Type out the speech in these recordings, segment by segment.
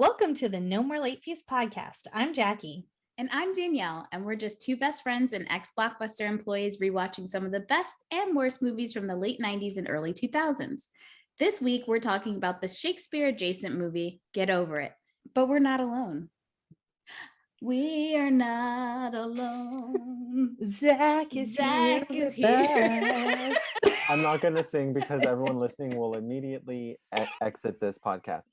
Welcome to the No More Late Fees podcast. I'm Jackie. And I'm Danielle, and we're just two best friends and ex-Blockbuster employees rewatching some of the best and worst movies from the late 90s and early 2000s. This week, we're talking about the Shakespeare-adjacent movie, Get Over It. But we're not alone. We are not alone. Zack is here. I'm not going to sing because everyone listening will immediately exit this podcast.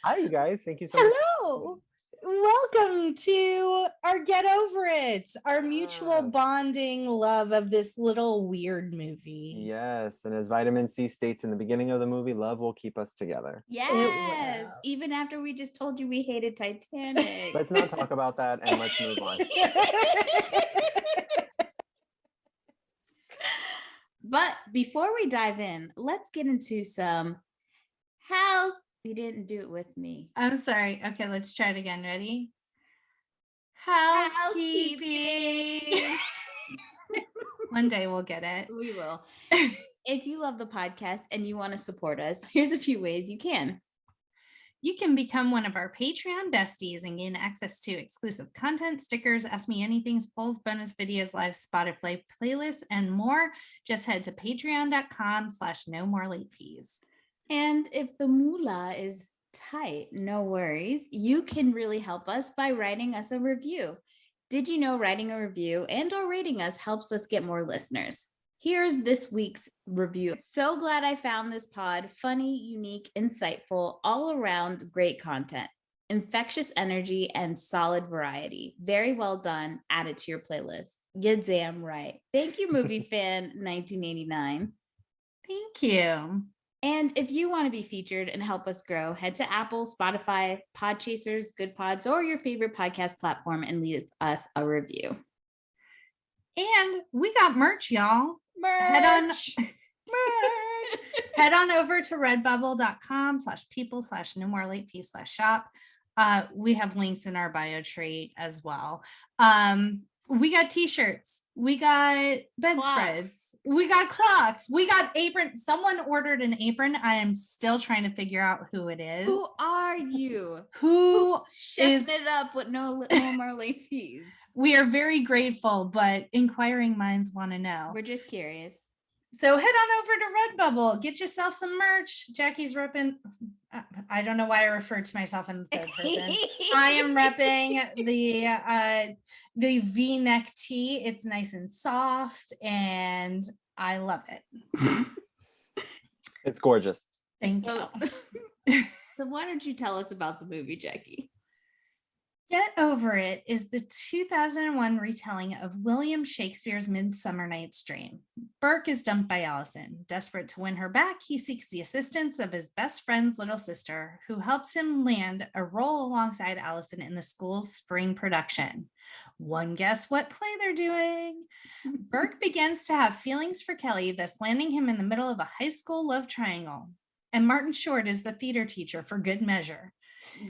Hi, you guys. Thank you so much. Hello. Welcome to our Get Over It, our mutual bonding love of this little weird movie. Yes. And as Vitamin C states in the beginning of the movie, love will keep us together. Yes. Even after we just told you we hated Titanic. Let's not talk about that and let's move on. But before we dive in, let's get into some house. You didn't do it with me. I'm sorry. Okay, let's try it again. Ready? Housekeeping. One day we'll get it. We will. If you love the podcast and you want to support us, here's a few ways you can. You can become one of our Patreon besties and gain access to exclusive content, stickers, Ask Me Anythings, polls, bonus videos, live Spotify playlists, and more. Just head to patreon.com/no-more-late-fees. And if the moolah is tight, no worries. You can really help us by writing us a review. Did you know writing a review and or rating us helps us get more listeners? Here's this week's review. So glad I found this pod. Funny, unique, insightful, all around great content, infectious energy, and solid variety. Very well done. Add it to your playlist. You damn right. Thank you, movie fan 1989. Thank you. And if you want to be featured and help us grow, head to Apple, Spotify, Podchasers, Good Pods, or your favorite podcast platform and leave us a review. And we got merch, y'all. Merch. Head on over to redbubble.com/people/no-more-late-fees/shop. We have links in our bio tree as well. We got t-shirts. We got bedspreads. We got clocks. We got apron. Someone ordered an apron. I am still trying to figure out who it is. Who are you? Who is it up with no more late fees? We are very grateful, but inquiring minds want to know. We're just curious. So head on over to Redbubble. Get yourself some merch. Jackie's repping. I don't know why I referred to myself in the third person. I am repping the V-neck tee. It's nice and soft, and I love it. It's gorgeous. Thank you. So why don't you tell us about the movie, Jackie? Get Over It is the 2001 retelling of William Shakespeare's Midsummer Night's Dream. Burke is dumped by Allison. Desperate to win her back, he seeks the assistance of his best friend's little sister, who helps him land a role alongside Allison in the school's spring production. One guess what play they're doing? Burke begins to have feelings for Kelly, thus landing him in the middle of a high school love triangle. And Martin Short is the theater teacher for good measure.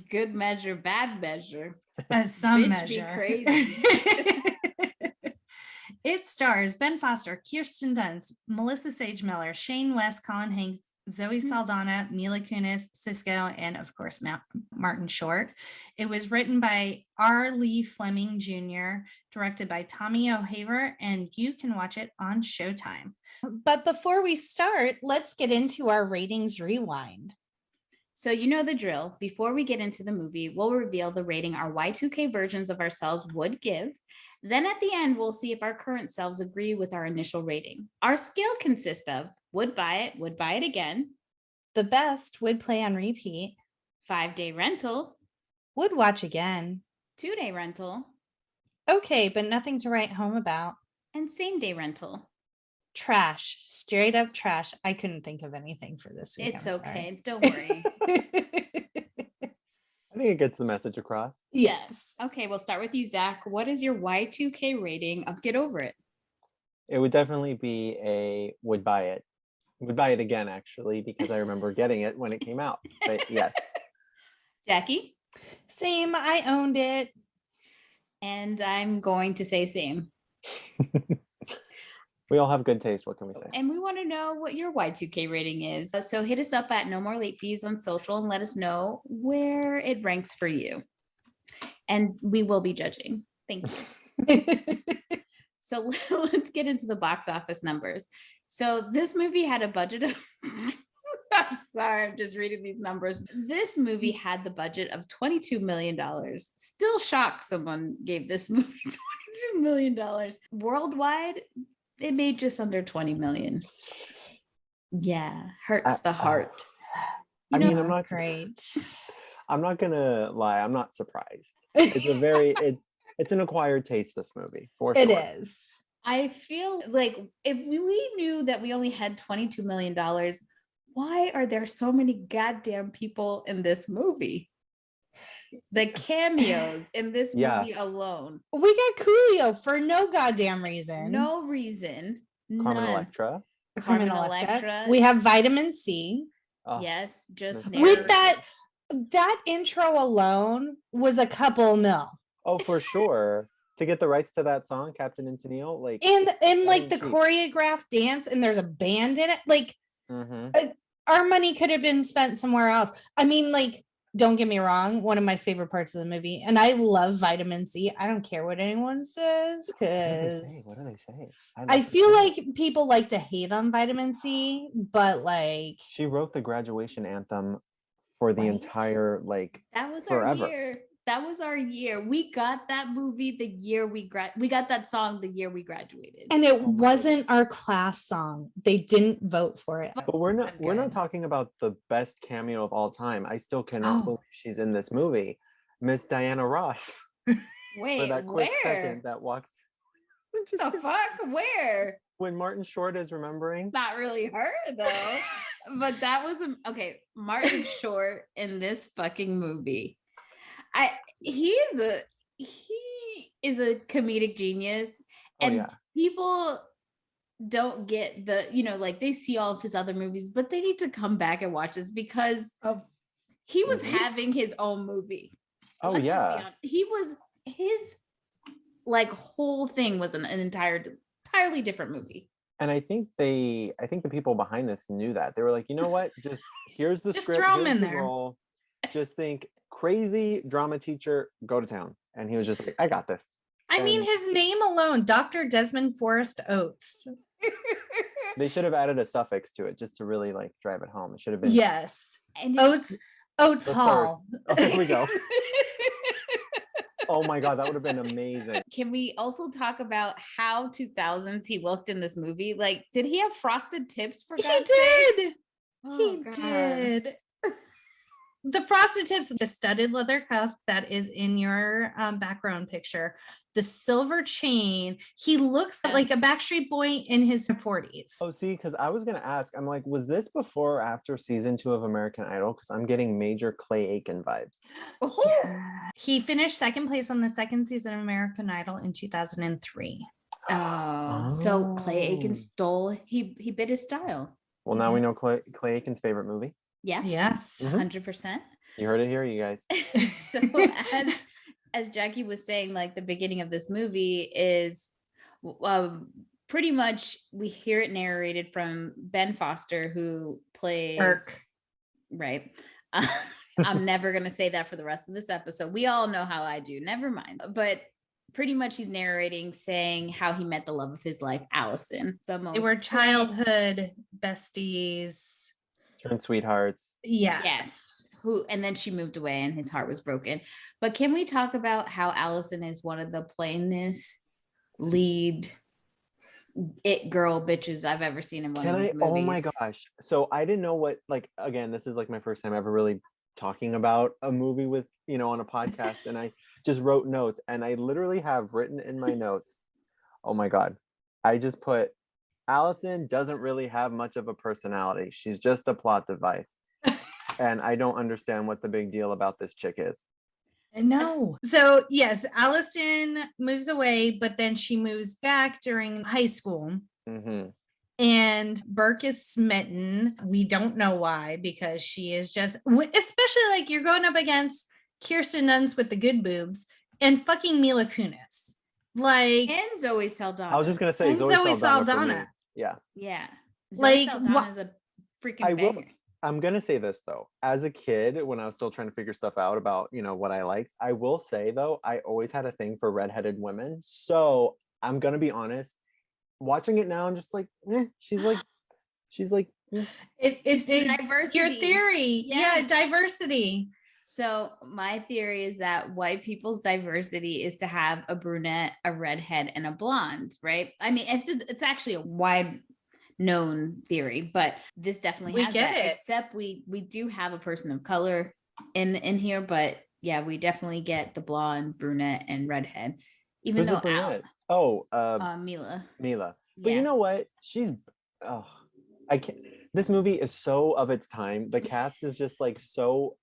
Good measure, bad measure. Some Bitch measure. Be crazy. It stars Ben Foster, Kirsten Dunst, Melissa Sagemiller, Shane West, Colin Hanks, Zoe Saldana, Mila Kunis, Sisqo, and of course Martin Short. It was written by R. Lee Fleming Jr., directed by Tommy O'Haver, and you can watch it on Showtime. But before we start, let's get into our ratings rewind. So you know the drill. Before we get into the movie, we'll reveal the rating our Y2K versions of ourselves would give. Then at the end, we'll see if our current selves agree with our initial rating. Our scale consists of would buy it again. The best, would play on repeat. 5-day rental. Would watch again. 2-day rental. Okay, but nothing to write home about. And same-day rental. Trash, straight up trash. I couldn't think of anything for this week. It's okay. Don't worry. I think it gets the message across. Yes. Okay, we'll start with you, Zach. What is your Y2K rating of Get Over It? It would definitely be a would buy it. Would buy it again, actually, because I remember getting it when it came out. But yes. Jackie? Same. I owned it. And I'm going to say same. We all have good taste. What can we say? And we want to know what your Y2K rating is. So hit us up at No More Late Fees on social and let us know where it ranks for you. And we will be judging. Thank you. So let's get into the box office numbers. So this movie had a budget of I'm sorry, I'm just reading these numbers. This movie had the budget of $22 million. Still shocked someone gave this movie $22 million. Worldwide, it made just under 20 million. Yeah, hurts the heart. I mean, I'm not great. I'm not gonna lie, I'm not surprised. It's a very it's an acquired taste, this movie, for sure. It is. I feel like if we knew that we only had $22 million, why are there so many goddamn people in this movie? The cameos in this movie alone. We got Coolio for no goddamn reason. No reason. Carmen None. Electra. Carmen Electra. We have Vitamin C. Oh, Yes, just with that intro alone was a couple mil. Oh, for sure. To get the rights to that song, Captain and Tennille, like and like the choreographed dance, and there's a band in it. Like our money could have been spent somewhere else. I mean, like, don't get me wrong, one of my favorite parts of the movie, and I love Vitamin C. I don't care what anyone says, because what do they say? I feel like people like to hate on Vitamin C, but like she wrote the graduation anthem for the entire that was forever. Our year. That was our year. We got that movie the year we got that song the year we graduated. And it wasn't our class song. They didn't vote for it. But we're not talking about the best cameo of all time. I still cannot believe she's in this movie. Miss Diana Ross. Wait, for that quick where? second that walks. The fuck? Where? When Martin Short is remembering. Not really her though. But that was okay. Martin Short in this fucking movie. He is a comedic genius, and people don't get the, like they see all of his other movies, but they need to come back and watch this because he was having his own movie. His whole thing was an entirely different movie. And I think the people behind this knew that. They were like, you know what? Just here's the script, throw him here's in the there. role. Just think crazy drama teacher, go to town. And he was just like, I got this. I mean, his name alone, Dr. Desmond Forrest Oates. They should have added a suffix to it just to really drive it home. It should have been and Oates Hall. Oh, here we go. Oh my God, that would have been amazing. Can we also talk about how 2000s he looked in this movie? Did he have frosted tips for God's sake? He did. The frosted tips, the studded leather cuff that is in your background picture, the silver chain. He looks like a Backstreet Boy in his 40s. Oh, see, because I was going to ask, I'm like, was this before or after season 2 of American Idol? Because I'm getting major Clay Aiken vibes. Yeah. He finished second place on the second season of American Idol in 2003. So Clay Aiken he bit his style. Well, now we know Clay Aiken's favorite movie. Yeah. Yes. 100%. You heard it here, you guys. So as Jackie was saying, the beginning of this movie is pretty much we hear it narrated from Ben Foster, who plays Burke. Right. I'm never going to say that for the rest of this episode. We all know how I do. Never mind. But pretty much he's narrating, saying how he met the love of his life, Allison. They were childhood besties. Turned sweethearts. Yes. And then she moved away and his heart was broken. But can we talk about how Allison is one of the plainest lead it girl bitches I've ever seen in one of these movies? Oh my gosh. So I didn't know what, again, this is my first time ever really talking about a movie with, on a podcast. And I just wrote notes, and I literally have written in my notes, oh my God, I just put, Allison doesn't really have much of a personality. She's just a plot device. And I don't understand what the big deal about this chick is. No. So yes, Allison moves away, but then she moves back during high school. Mm-hmm. And Burke is smitten. We don't know why, because she is just, especially you're going up against Kirsten Dunst with the good boobs and fucking Mila Kunis. Like, And Zoe Saldana. I was just gonna say And Zoe Zoe Saldana. For me. Saldana. Yeah. Yeah. Zoe Like, Saldana is a freaking banger. I'm gonna say this though. As a kid, when I was still trying to figure stuff out about, you know, what I liked, I will say though, I always had a thing for redheaded women. So I'm gonna be honest. Watching it now, I'm just like, she's like, it's diversity. Your theory. Yes. Yeah, diversity. So my theory is that white people's diversity is to have a brunette, a redhead, and a blonde, right? I mean, it's actually a wide known theory, but this definitely has get that, it. except we do have a person of color in here, but yeah, we definitely get the blonde, brunette, and redhead. Even who's though the brunette? Mila. But Yeah. you know what? I can't. This movie is so of its time. The cast is just like so,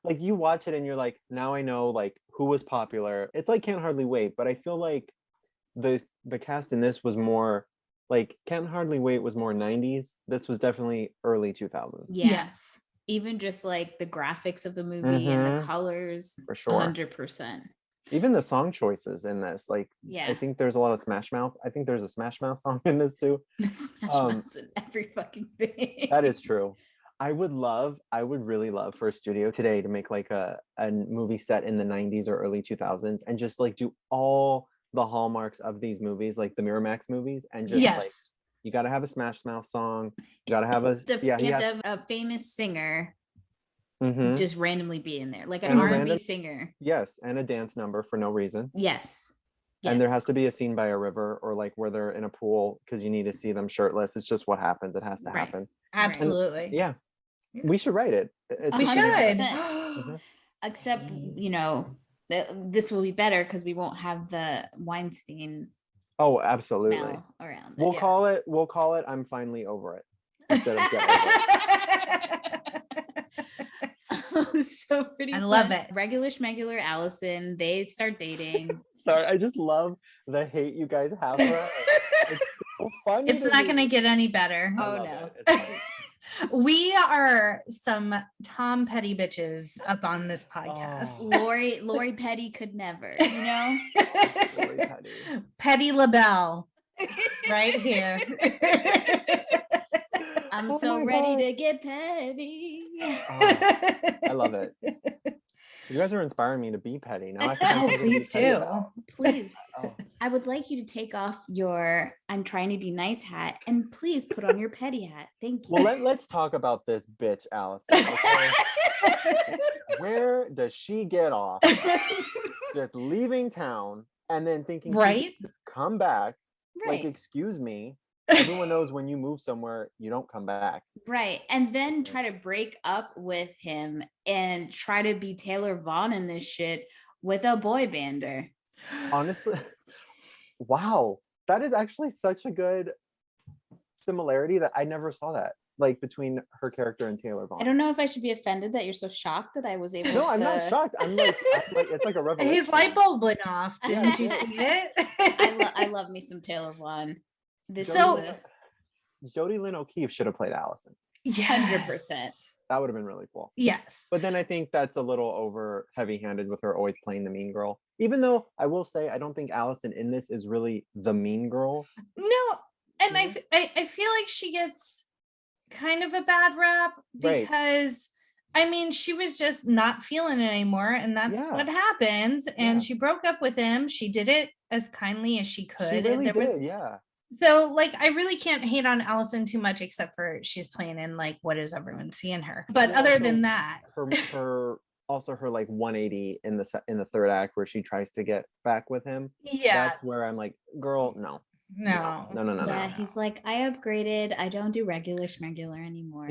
like you watch it and you're like, now I know like who was popular. It's like Can't Hardly Wait, but I feel like the cast in this was more like Can't Hardly Wait was more 90s. This was definitely early 2000s. Yeah. Yes. Even just like the graphics of the movie and the colors, for sure. 100%. Even the song choices in this, like, yeah, I think there's a lot of Smash Mouth. I think there's a Smash Mouth song in this too. Smash Mouth's in every fucking thing. That is true. I would really love for a studio today to make like a movie set in the 90s or early 2000s and just like do all the hallmarks of these movies, like the Miramax movies, and just like you got to have a Smash Mouth song, you got to have you have to have a famous singer just randomly be in there, like an R&B singer. Yes, and a dance number for no reason. Yes. And there has to be a scene by a river or like where they're in a pool because you need to see them shirtless. It's just what happens. It has to happen. Absolutely. And, we should write it. We should. Except, you know, this will be better because we won't have the Weinstein. Oh, absolutely. Around We'll call it I'm finally over it instead of get over it. So pretty. I love it. Regular schmegular Allison, they start dating. Sorry, I just love the hate you guys have for her. It's so funny. It's not going to get any better. Oh no. We are some Tom Petty bitches up on this podcast. Lori Petty could never, you know? Lori Petty. Petty LaBelle right here. I'm so ready to get petty. I love it. You guys are inspiring me to be petty. Now I can please do. Please. I would like you to take off your I'm trying to be nice hat and please put on your petty hat. Thank you. Well, let's talk about this bitch, Allison. Okay? Where does she get off? Just leaving town and then thinking, just come back. Right. Like, excuse me. Everyone knows when you move somewhere, you don't come back. Right. And then try to break up with him and try to be Taylor Vaughn in this shit with a boy bander. Honestly, wow. That is actually such a good similarity that I never saw that, like between her character and Taylor Vaughn. I don't know if I should be offended that you're so shocked that I was able to. No, I'm not shocked. I'm like it's like a revelation. His light bulb went off. Didn't you see it? I love me some Taylor Vaughn. Jodie Lynn O'Keefe should have played Allison. 100%. That would have been really cool. Yes. But then I think that's a little over heavy-handed with her always playing the mean girl. Even though I will say I don't think Allison in this is really the mean girl. No, and I feel like she gets kind of a bad rap because I mean she was just not feeling it anymore, and that's what happens. And she broke up with him. She did it as kindly as she could. She really did. So like I really can't hate on Allison too much, except for she's playing in like what is everyone seeing her. But other than that, her also her like 180 in the third act where she tries to get back with him. Yeah, that's where I'm like, girl, no. Yeah, no. He's like, I upgraded. I don't do regular schmegular anymore.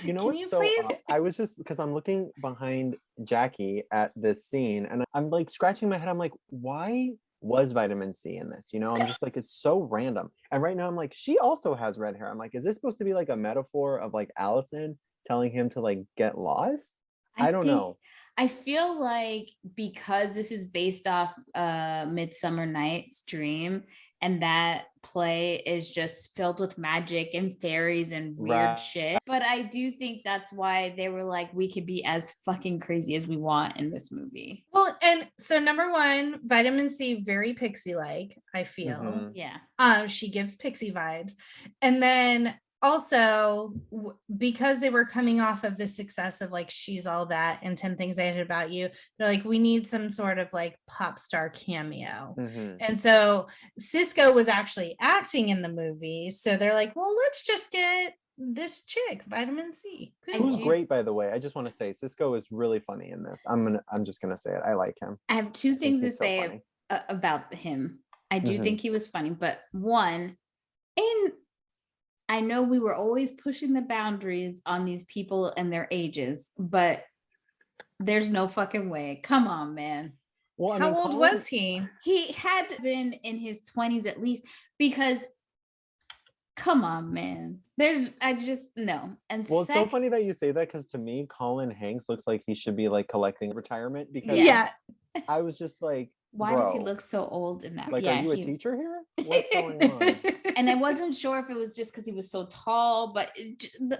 You know what's so odd? I was just because I'm looking behind Jackie at this scene and I'm like scratching my head. I'm like, why was vitamin C in this? You know, I'm just like, it's so random. And right now I'm like, she also has red hair. I'm like, is this supposed to be like a metaphor of like Allison telling him to like get lost? I don't know. I feel like because this is based off Midsummer Night's Dream, and that play is just filled with magic and fairies and weird shit. But I do think that's why they were like, we could be as fucking crazy as we want in this movie. Well, And so number one, vitamin C, very pixie-like, I feel. Mhm. Yeah. She gives pixie vibes. And then also because they were coming off of the success of like She's All That and 10 Things I Hate About You, they're like, we need some sort of like pop star cameo. Mhm. And so Sisqo was actually acting in the movie. So they're like, well, let's just get this chick, vitamin C. Who's do- great, by the way. I just want to say Sisqo is really funny in this. I'm just gonna say it. I like him. I have two things to he's so say funny. about him. I do Mhm. think he was funny, but one, and I know we were always pushing the boundaries on these people and their ages, but there's no fucking way. Come on, man. Well, I How mean, old Colin- was he? He had been in his 20s at least, because come on, man. I just no. And Well, it's so funny that you say that, because to me, Colin Hanks looks like he should be like collecting retirement, because Yeah. I was just like, why does he bro, look so old in that? like, yeah, are you a teacher here? What's going on? And I wasn't sure if it was just because he was so tall, but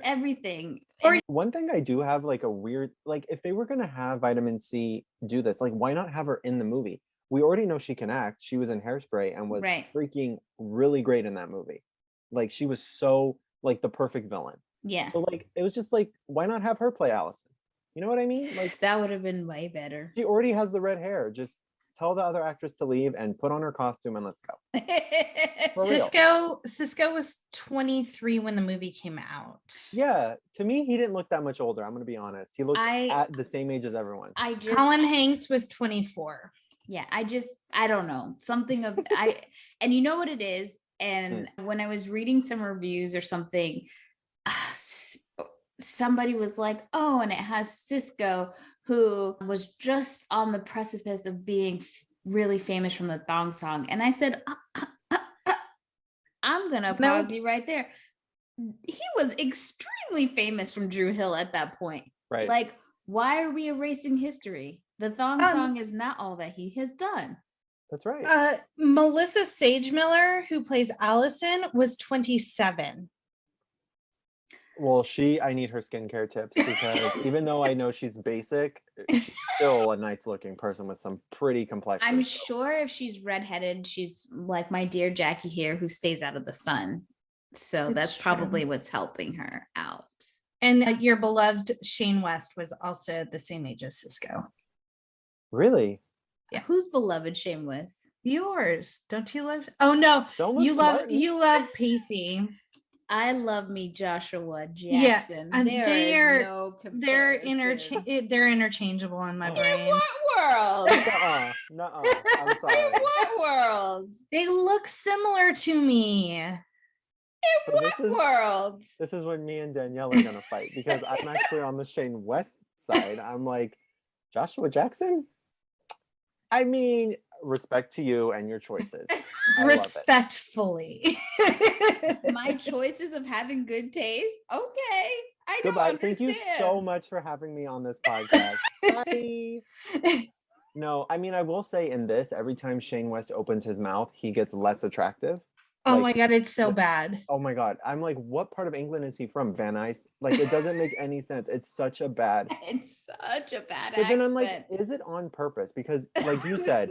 everything. Or- One thing I do have like a weird, like, if they were gonna have Vitamin C do this, like, why not have her in the movie? We already know she can act. She was in Hairspray and was Right. freaking really great in that movie. Like, she was so like the perfect villain. Yeah. So like, it was just like, why not have her play Allison? You know what I mean? Like, That would have been way better. she already has the red hair. Just tell the other actress to leave and put on her costume and let's go. For real. Sisqo was 23 when the movie came out. Yeah, to me, he didn't look that much older. I'm gonna be honest. He looked I- at the same age as everyone. Colin Hanks was 24. Yeah, I don't know. Something of and you know what it is? And when I was reading some reviews or something, somebody was like, oh, and it has Sisqo, who was just on the precipice of being really famous from the thong song. And I said, I'm gonna pause you right there. He was extremely famous from Drew Hill at that point. Right. Like, why are we erasing history? The thong song is not all that he has done. That's right. Melissa Sagemiller, who plays Allison, was 27. Well, I need her skincare tips, because even though I know she's basic, she's still a nice looking person with some pretty complexion. I'm sure if she's redheaded, she's like my dear Jackie here, who stays out of the sun. So that's probably what's helping her out. And your beloved Shane West was also the same age as Sisqo. Really? Yeah. Who's beloved Shane West? Yours. Don't you love? Oh no, Don't look smart. you love Pacey. I love me Joshua Jackson. Yeah, and there is no comparison. they're interchangeable in my brain. In what world? Nuh-uh. I'm sorry. In what world? They look similar to me. In what world? This is when me and Danielle are gonna fight, because I'm actually on the Shane West side. I'm like, Joshua Jackson? I mean, respect to you and your choices. I love it. Respectfully. My choices of having good taste. Okay. I don't Goodbye. understand. Thank you so much for having me on this podcast. Bye. No, I mean, I will say in this, every time Shane West opens his mouth, he gets less attractive. Oh my God, it's so bad. Oh my God. I'm like, what part of England is he from? Van Nuys? Like, it doesn't make any sense. It's such a bad. It's such a bad But then I'm like, accent. is it on purpose? Because like you said,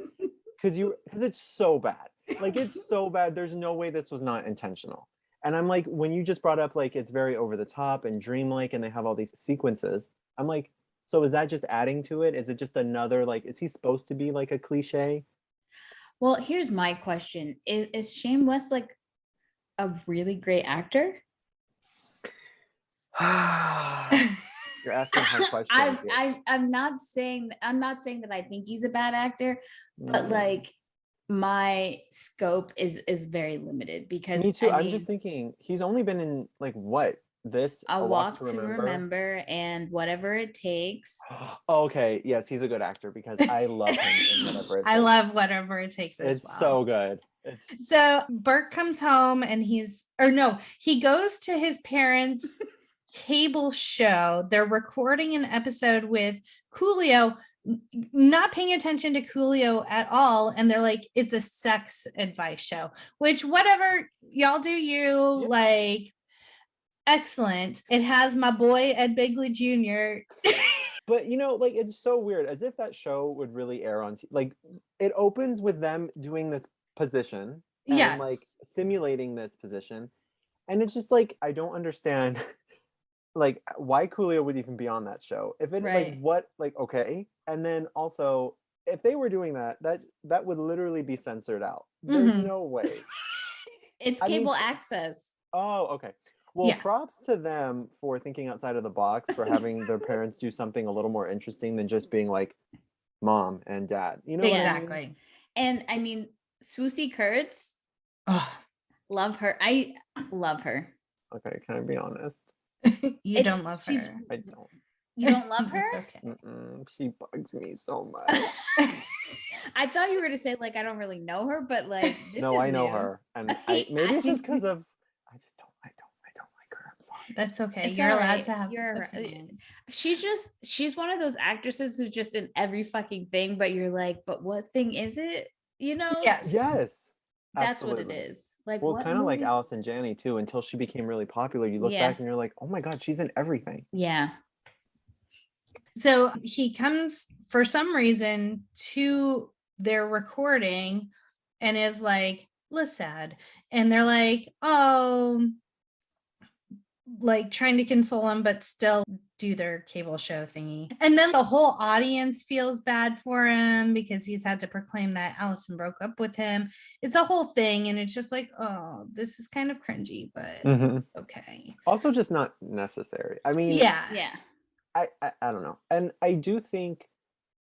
because it's so bad. Like, it's so bad. There's no way this was not intentional. And I'm like, when you just brought up like it's very over the top and dreamlike and they have all these sequences, I'm like, so is that just adding to it? Is it just another, like, is he supposed to be like a cliche? Well, here's my question. Is Shane West like a really great actor? You're asking hard questions. I'm not saying that I think he's a bad actor, but like my scope is very limited, because me too. I I'm mean, just thinking he's only been in like what? This A Walk to Remember and Whatever It Takes. Okay, yes, he's a good actor, because I love him in Whatever It Takes. I love Whatever It Takes as It's well. so good. So Burke comes home and he goes to his parents' cable show. They're recording an episode with Coolio, not paying attention to Coolio at all. And they're like, it's a sex advice show, which whatever, y'all do you. Yeah. Like, excellent. It has my boy Ed Begley Jr. But like it's so weird, as if that show would really air on like it opens with them doing this position and like Yes. simulating this position, and it's just like I don't understand like why Coolio would even be on that show. If it like Right. what like okay, and then also if they were doing that, that would literally be censored out. There's Mhm. no way. It's I mean, cable access. Oh, okay. Well, Yeah. props to them for thinking outside of the box, for having their parents do something a little more interesting than just being like mom and dad. You know what I mean? Exactly. And I mean, Swoosie Kurtz, Oh, love her. I love her. Okay, can I be honest? you don't love she's- her. I don't. You don't love her? It's okay. She bugs me so much. I thought you were to say like I don't really know her, but like this No, is I know new. her, and maybe it's just because of I just don't like her. I'm sorry. That's okay. It's You're all allowed right. to have You're opinions. she's one of those actresses who's just in every fucking thing, but you're like, but what thing is it? You know? Yes. Yes, That's what absolutely. it is. Like Well, what it's kind of like movie? Allison Janney too. Until she became really popular, you look Yeah. back and you're like, oh my god, she's in everything. Yeah. So he comes for some reason to their recording and is like, Lissad. And they're like, oh, like trying to console him, but still do their cable show thingy. And then the whole audience feels bad for him because he's had to proclaim that Allison broke up with him. It's a whole thing. And it's just like, oh, this is kind of cringy, but okay. Also, just not necessary. I mean, Yeah. Yeah. I don't know. And I do think,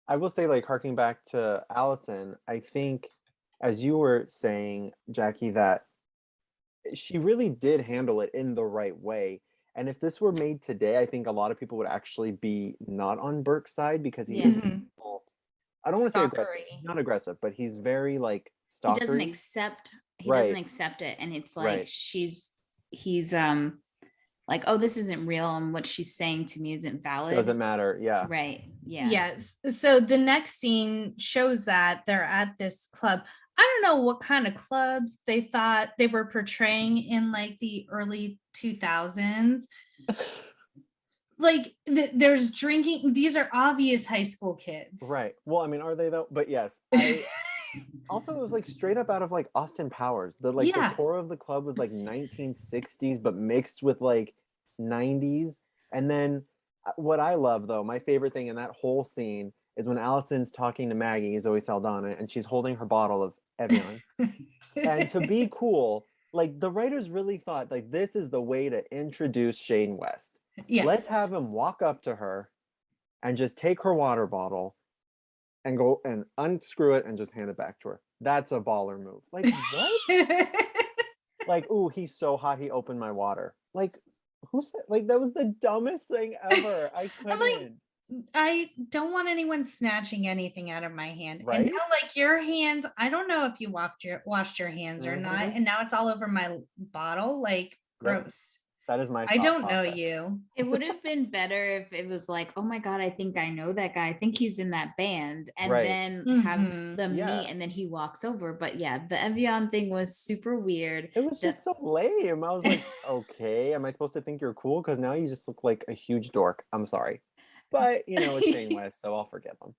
I will say, like, harking back to Allison, I think, as you were saying, Jackie, that she really did handle it in the right way. And if this were made today, I think a lot of people would actually be not on Burke's side, because he Yeah. is, Mhm. I don't want to say aggressive. Stalkery. He's not aggressive, but he's very like He doesn't stalkery. accept Right. it. And it's like Right. he's like, oh, this isn't real, and what she's saying to me isn't valid. Doesn't matter. Yeah. Right. Yeah. Yes. So the next scene shows that they're at this club. I don't know what kind of clubs they thought they were portraying in like the early 2000s. Like there's drinking. These are obvious high school kids. Right. Well, I mean, are they though? But yes. Also, it was like straight up out of like Austin Powers. The core of the club was like 1960s, but mixed with like 90s. And then what I love though, my favorite thing in that whole scene is when Allison's talking to Maggie, Zoe Saldana, and she's holding her bottle of Evian. And to be cool, like the writers really thought like this is the way to introduce Shane West. Yes. Let's have him walk up to her and just take her water bottle and go and unscrew it and just hand it back to her. That's a baller move. Like, what? Like, ooh, he's so hot, he opened my water. Like, who said, like, that was the dumbest thing ever. I couldn't. I'm like, I don't want anyone snatching anything out of my hand. Right? And now, like, your hands, I don't know if you washed your hands or not. And now it's all over my bottle. Like, gross. That is my I don't process. know you. It would have been better if it was like, oh my God, I think I know that guy. I think he's in that band. And Right. then have Mhm. them Yeah. meet and then he walks over. But yeah, the Evian thing was super weird. It was just so lame. I was like, okay, am I supposed to think you're cool? Because now you just look like a huge dork. I'm sorry. But, you know, it's Shane West, so I'll forgive him.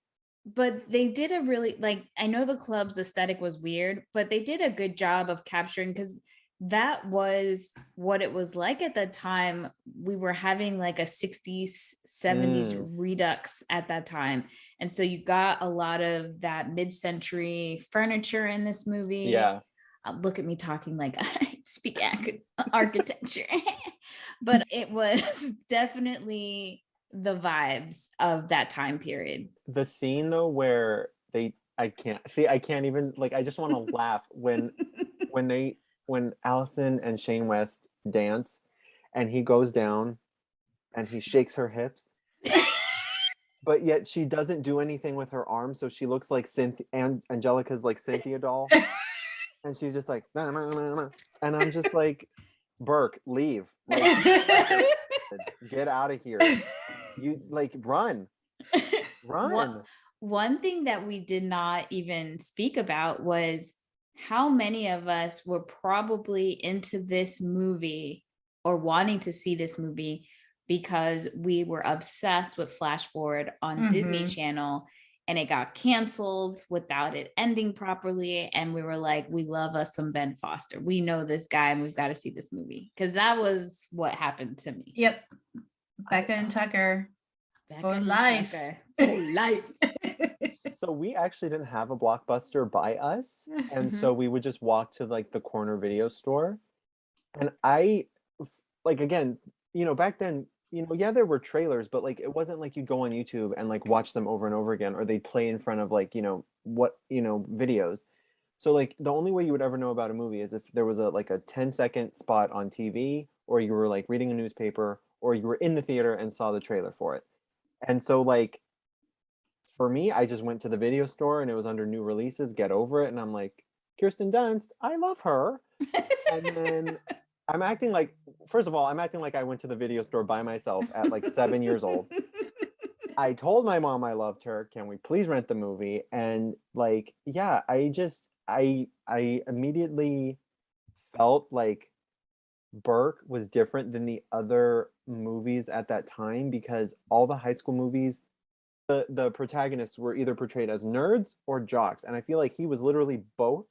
But they did a really, like, I know the club's aesthetic was weird, but they did a good job of capturing, because that was what it was like at the time. We were having like a 60s, 70s redux at that time. And so you got a lot of that mid-century furniture in this movie. Yeah. Look at me talking like I speak architecture. But it was definitely the vibes of that time period. The scene though where I can't even, like, I just want to laugh when Allison and Shane West dance and he goes down and he shakes her hips, but yet she doesn't do anything with her arms, so she looks like Angelica's like Cynthia doll. And she's just like, nah, nah, nah, nah. And I'm just like, Burke, leave. Like, get out of here. You like run. One thing that we did not even speak about was how many of us were probably into this movie or wanting to see this movie because we were obsessed with Flash Forward on Disney Channel, and it got canceled without it ending properly. And we were like, we love us some Ben Foster. We know this guy and we've got to see this movie. Because that was what happened to me. Yep. Becca and Tucker. For life. For life. So we actually didn't have a Blockbuster by us. And so we would just walk to like the corner video store. And I, like, again, you know, back then, you know, yeah, there were trailers, but like it wasn't like you go on YouTube and like watch them over and over again, or they'd play in front of like, you know, videos. So like the only way you would ever know about a movie is if there was a 10-second spot on TV, or you were like reading a newspaper, or you were in the theater and saw the trailer for it. And so like for me, I just went to the video store and it was under new releases, get over it. And I'm like, Kirsten Dunst, I love her. And then I'm acting like I went to the video store by myself at like 7 years old. I told my mom I loved her. Can we please rent the movie? And like, yeah, I immediately felt like Burke was different than the other movies at that time, because all the high school movies, the protagonists were either portrayed as nerds or jocks. And I feel like he was literally both.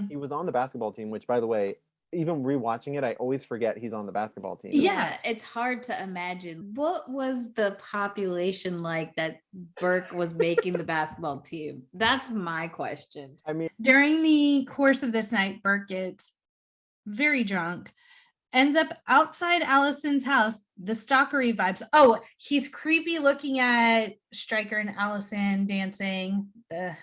He was on the basketball team, which, by the way, even rewatching it, I always forget he's on the basketball team. Yeah, it's hard to imagine. What was the population like that Burke was making the basketball team? That's my question. I mean, during the course of this night, Burke gets very drunk, ends up outside Allison's house. The stalkery vibes. Oh, he's creepy looking at Stryker and Allison dancing. The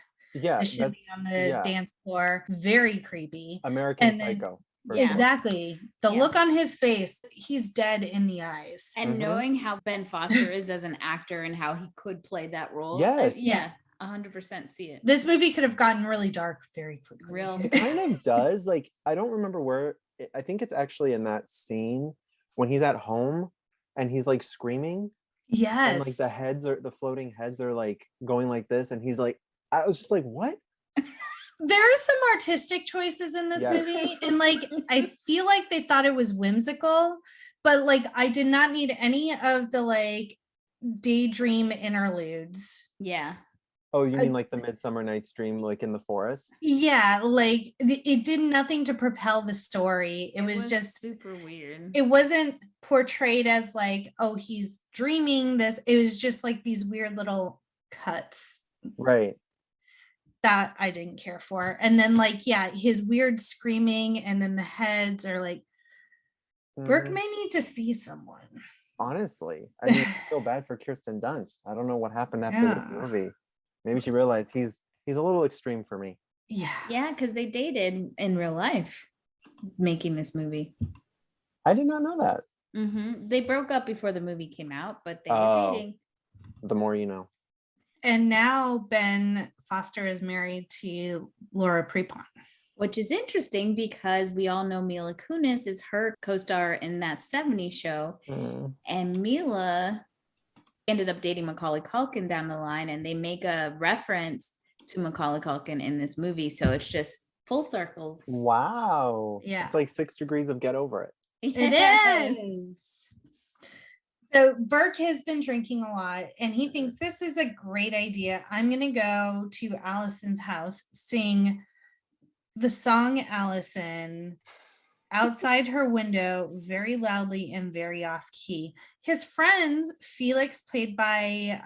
shimmy on the dance floor. Very creepy. American Psycho. Yeah. Exactly. The look on his face, he's dead in the eyes. And knowing how Ben Foster is as an actor and how he could play that role. Yes. Yeah. 100% see it. This movie could have gotten really dark very quickly. It kind of does. Like, I don't remember where. I think it's actually in that scene when he's at home and he's like screaming. Yes. And like the floating heads are like going like this, and he's like, I was just like, what? There are some artistic choices in this movie, and like I feel like they thought it was whimsical, but like I did not need any of the like daydream interludes. Yeah. Oh, you mean like the Midsummer Night's Dream, like in the forest? Yeah, like it did nothing to propel the story. It was just super weird. It wasn't portrayed as like, oh, he's dreaming this. It was just like these weird little cuts. Right. That I didn't care for. And then like, yeah, his weird screaming, and then the heads are like, Burke may need to see someone. Honestly, I mean, I feel bad for Kirsten Dunst. I don't know what happened after this movie. Maybe she realized he's a little extreme for me. Yeah, because they dated in real life making this movie. I did not know that. They broke up before the movie came out, but they were dating. The more you know. And now Ben Foster is married to Laura Prepon. Which is interesting because we all know Mila Kunis is her co-star in that 70s show. And Mila ended up dating Macaulay Culkin down the line, and they make a reference to Macaulay Culkin in this movie. So it's just full circles. Wow. Yeah. It's like 6 degrees of get over it. It is. So Burke has been drinking a lot, and he thinks this is a great idea. I'm going to go to Allison's house, sing the song Allison outside her window very loudly and very off key. His friends, Felix, played by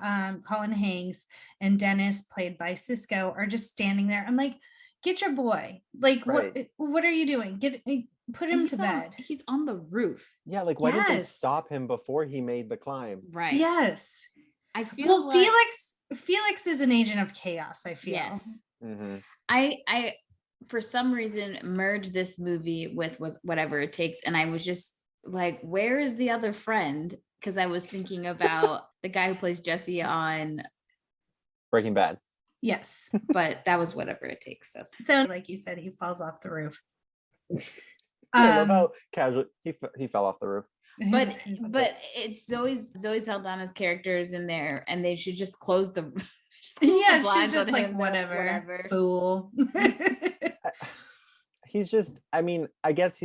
Colin Hanks, and Dennis, played by Sisqo, are just standing there. I'm like, get your boy. Like, what are you doing? Put him to bed. He's on the roof. Yeah, like why did they stop him before he made the climb? Right. Yes. I feel like Felix is an agent of chaos, I feel. Yes. I for some reason merged this movie with whatever it takes, and I was just like, where is the other friend? Because I was thinking about the guy who plays Jesse on Breaking Bad. Yes. But that was whatever it takes. So like you said, he falls off the roof. I love how casual he fell off the roof. But it's Zoe Saldana's characters in there, and they should just close the she's just like whatever fool. He's just, I mean, I guess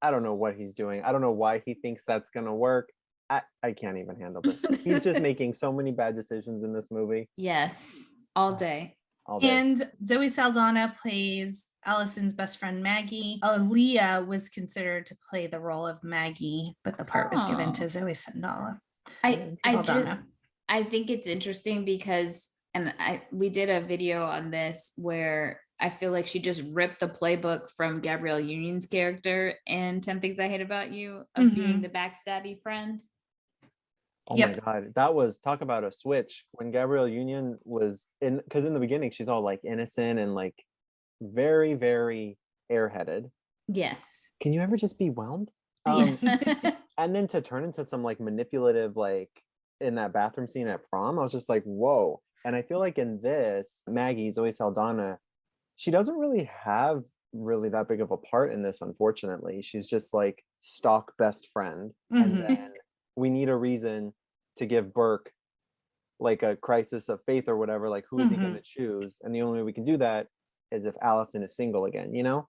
I don't know what he's doing. I don't know why he thinks that's gonna work. I can't even handle this. He's just making so many bad decisions in this movie. Yes, all day. All day. And Zoe Saldana plays Allison's best friend Maggie. Aaliyah was considered to play the role of Maggie, but the part was given to Zoe Saldana. I think it's interesting because, and we did a video on this where I feel like she just ripped the playbook from Gabrielle Union's character in 10 Things I Hate About You of being the backstabby friend. Oh my God. That was, talk about a switch when Gabrielle Union was in, because in the beginning, she's all like innocent and like very, very airheaded. Yes. Can you ever just be whelmed? And then to turn into some like manipulative, like in that bathroom scene at prom, I was just like, whoa. And I feel like in this, Maggie, Zoe Saldana, she doesn't really have really that big of a part in this, unfortunately. She's just like stock best friend. And then we need a reason to give Burke like a crisis of faith or whatever, like who is he going to choose? And the only way we can do that is if Allison is single again, you know?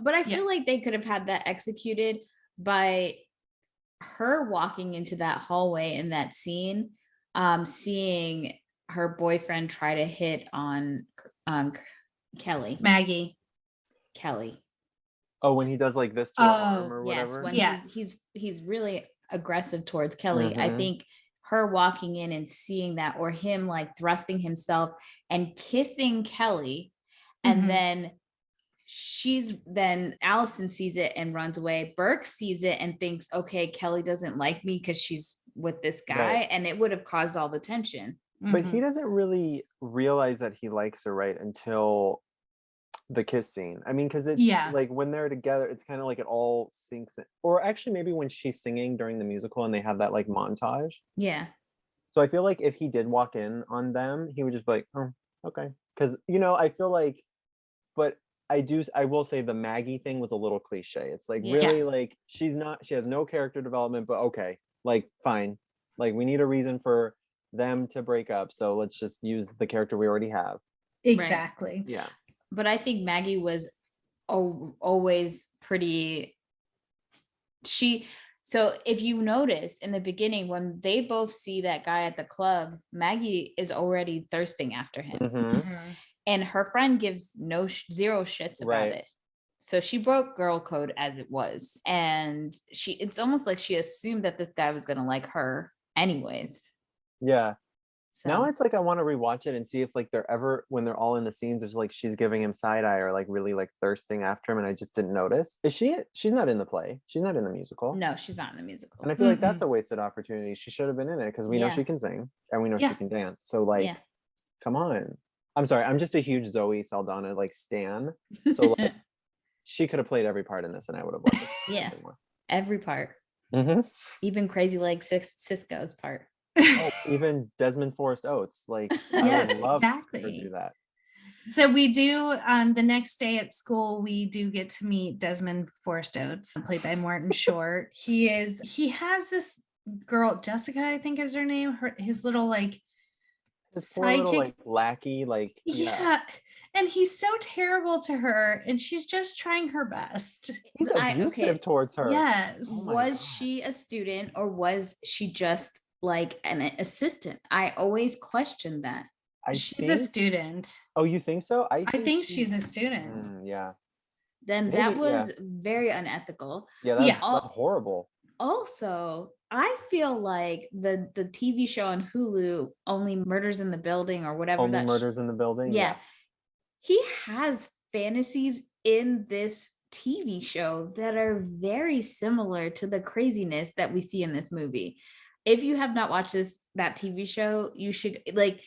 But I feel like they could have had that executed by her walking into that hallway in that scene, seeing her boyfriend try to hit on Maggie. Kelly. Oh, when he does like this to her arm or whatever? Yes, when he's really aggressive towards Kelly. I think her walking in and seeing that, or him like thrusting himself and kissing Kelly, and then Allison sees it and runs away. Burke sees it and thinks, okay, Kelly doesn't like me because she's with this guy, and it would have caused all the tension. But he doesn't really realize that he likes her, right, until the kiss scene. I mean, because it's like when they're together, it's kind of like it all sinks in. Or actually maybe when she's singing during the musical and they have that like montage. Yeah. So I feel like if he did walk in on them, he would just be like, oh, okay. Because, you know, I feel like, but I will say the Maggie thing was a little cliche. It's like really like she has no character development, but okay, like fine. Like we need a reason for them to break up. So let's just use the character we already have. Exactly. Right. Yeah. But I think Maggie was always pretty. So if you notice in the beginning, when they both see that guy at the club, Maggie is already thirsting after him. And her friend gives zero shits about it. So she broke girl code as it was. And it's almost like she assumed that this guy was going to like her anyways. Yeah. So. Now it's like I want to rewatch it and see if like they're ever, when they're all in the scenes, there's like she's giving him side eye or like really like thirsting after him, and I just didn't notice. She's not in the play. She's not in the musical. No, she's not in the musical. And I feel like that's a wasted opportunity. She should have been in it because we know she can sing and we know she can dance. So like, come on. I'm sorry, I'm just a huge Zoe Saldana like stan. So like, she could have played every part in this, and I would have loved it. Yeah, every part. Even Crazy Legs Sisqo's part. Oh, even Desmond Forrest Oates, like yes, I would love exactly. to do that. So we do the next day at school, we do get to meet Desmond Forrest Oates, played by Martin Short. He has this girl, Jessica, I think is her name, his little like his poor little like lackey, like and he's so terrible to her, and she's just trying her best. He's abusive towards her. Yes. Was she a student or was she just like an assistant? I always questioned that. She's a student. Oh, you think so? I think she's a student. Yeah. Then maybe, that was very unethical. Yeah, that's horrible. Also, I feel like the TV show on Hulu, Only Murders in the Building or whatever. Only Murders in the Building. Yeah. He has fantasies in this TV show that are very similar to the craziness that we see in this movie. If you have not watched that TV show, you should, like,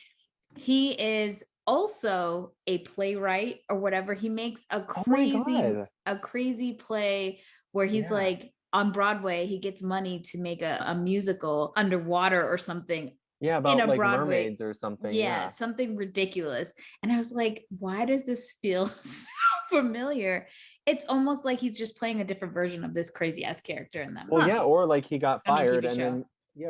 he is also a playwright or whatever. He makes a crazy play where he's like on Broadway, he gets money to make a musical underwater or something. Yeah, about like Broadway. Mermaids or something. Yeah, something ridiculous. And I was like, why does this feel so familiar? It's almost like he's just playing a different version of this crazy ass character in them. Well, yeah, or like he got fired and then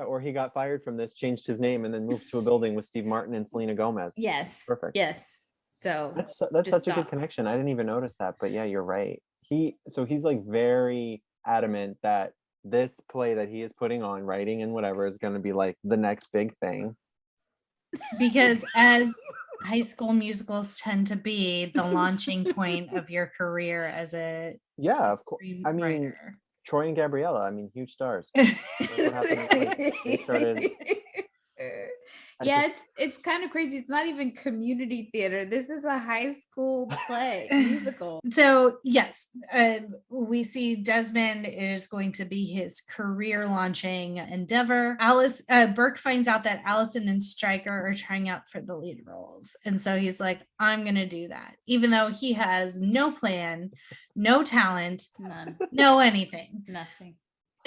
or he got fired from this, changed his name, and then moved to a building with Steve Martin and Selena Gomez. Yes. Perfect. Yes. So that's such a good connection. I didn't even notice that, but yeah, you're right. He's like very adamant that this play that he is putting on, writing and whatever, is going to be like the next big thing. Because as high school musicals tend to be the launching point of your career as a Yeah, of course. I mean, writer. Troy and Gabriella, I mean, huge stars. What happened, like, they started. It's kind of crazy. It's not even community theater. This is a high school play musical. So yes, we see Desmond is going to be his career launching endeavor. Burke finds out that Allison and Stryker are trying out for the lead roles, and so he's like, "I'm going to do that," even though he has no plan, no talent, None. no anything. Nothing.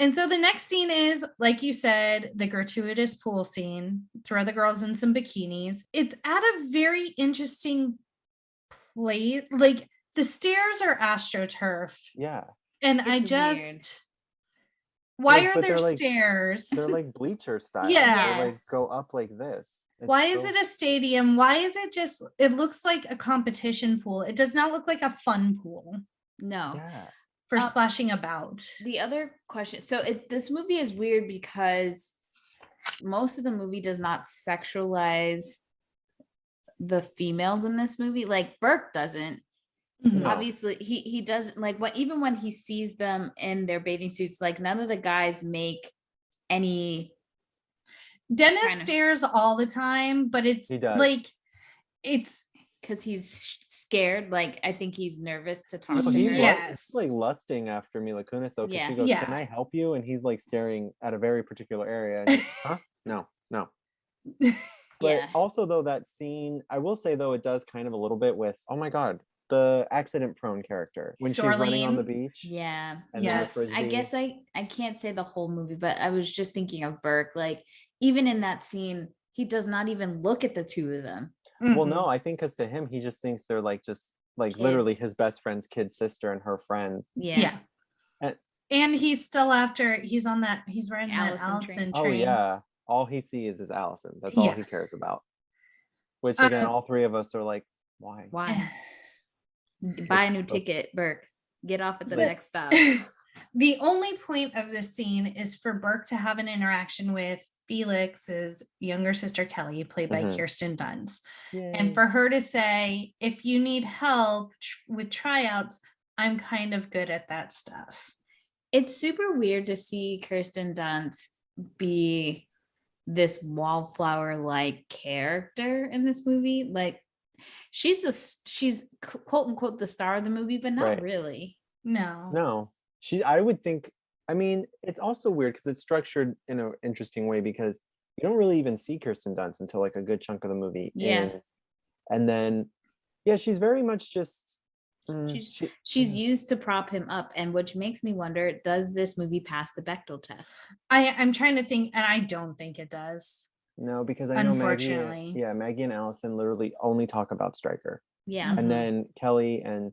And so the next scene is, like you said, the gratuitous pool scene. Throw the girls in some bikinis. It's at a very interesting place. Like the stairs are AstroTurf. Yeah. And It's I weird. just, why Like, are but there they're like- stairs? They're like bleacher style. Yeah. They like Yes. go up like this. It's Why is so- it a stadium? Why is it just, it looks like a competition pool. It does not look like a fun pool No. Yeah. for splashing about. The other question, so this movie is weird because most of the movie does not sexualize the females in this movie. Like Burke doesn't. No. Obviously, he doesn't, like, what, even when he sees them in their bathing suits, like none of the guys make any. Dennis Kind of. stares all the time, but it's He does. like, it's, Because he's scared, like I think he's nervous to talk No, to he's her. Yes. like lusting after Mila Kunis though, because Yeah. she goes, Yeah. "Can I help you?" And he's like staring at a very particular area. And he's, huh? No. But Yeah. also though, that scene, I will say though, it does kind of a little bit with, oh my god, the accident-prone character when she's running on the Darlene. beach. Yeah. And then the Yes. I frisbee. guess I can't say the whole movie, but I was just thinking of Burke. Like even in that scene, he does not even look at the two of them. Well, Mhm. no, I think because to him, he just thinks they're like just like literally Kids. his best friend's kid sister and her friends. Yeah. And he's still after, he's on that, he's riding that Allison Allison train. Oh train. yeah, all he sees is Allison. That's all Yeah. he cares about. Which again, Uh, all three of us are like, why? Why? Buy a new ticket, Burke. Get off at the So- next stop. The only point of this scene is for Burke to have an interaction with Felix's younger sister Kelly, played by Mhm. Kirsten Dunst, Yay. and for her to say, if you need help with tryouts, I'm kind of good at that stuff. It's super weird to see Kirsten Dunst be this wallflower-like character in this movie. Like she's quote unquote the star of the movie, but not Right. really. No, I would think, I mean, it's also weird because it's structured in an interesting way because you don't really even see Kirsten Dunst until like a good chunk of the movie. Yeah. And then, yeah, she's very much just. She's used to prop him up, and which makes me wonder, does this movie pass the Bechdel test? I'm trying to think, and I don't think it does. No, because I know Unfortunately. Maggie and Allison literally only talk about Stryker. Yeah. Mhm. And then Kelly and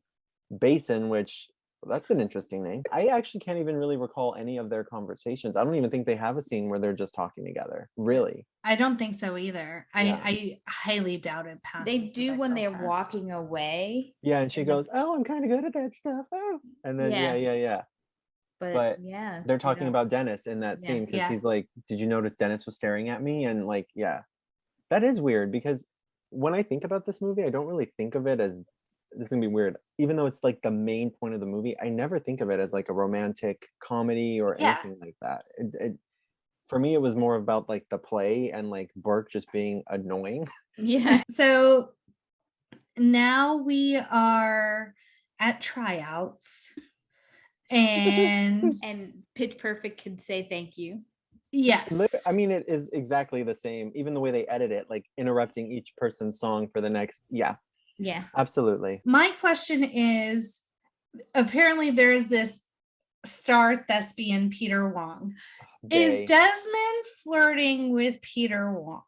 Basin, which that's an interesting name. I actually can't even really recall any of their conversations. I don't even think they have a scene where they're just talking together. Really. I don't think so either. Yeah. I highly doubt it passes. They the do when Bechdel they're test. walking away, Yeah, and she And the- goes, "Oh, I'm kind of good at that stuff." Oh. And then yeah. but But yeah, They're you talking know. about Dennis in that Yeah. scene because Yeah. he's like, "Did you notice Dennis was staring at me?" And like, yeah. That is weird because when I think about this movie, I don't really think of it as, this is gonna be weird. Even though it's like the main point of the movie, I never think of it as like a romantic comedy or Yeah. anything like that. For me, it was more about like the play and like Burke just being annoying. Yeah. So now we are at tryouts. And And Pitch Perfect could say thank you. yes. I mean, it is exactly the same, even the way they edit it, like interrupting each person's song for the next. Yeah, Yeah. absolutely. My question is, apparently there is this star thespian, Peter Wong. Gay. Is Desmond flirting with Peter Wong?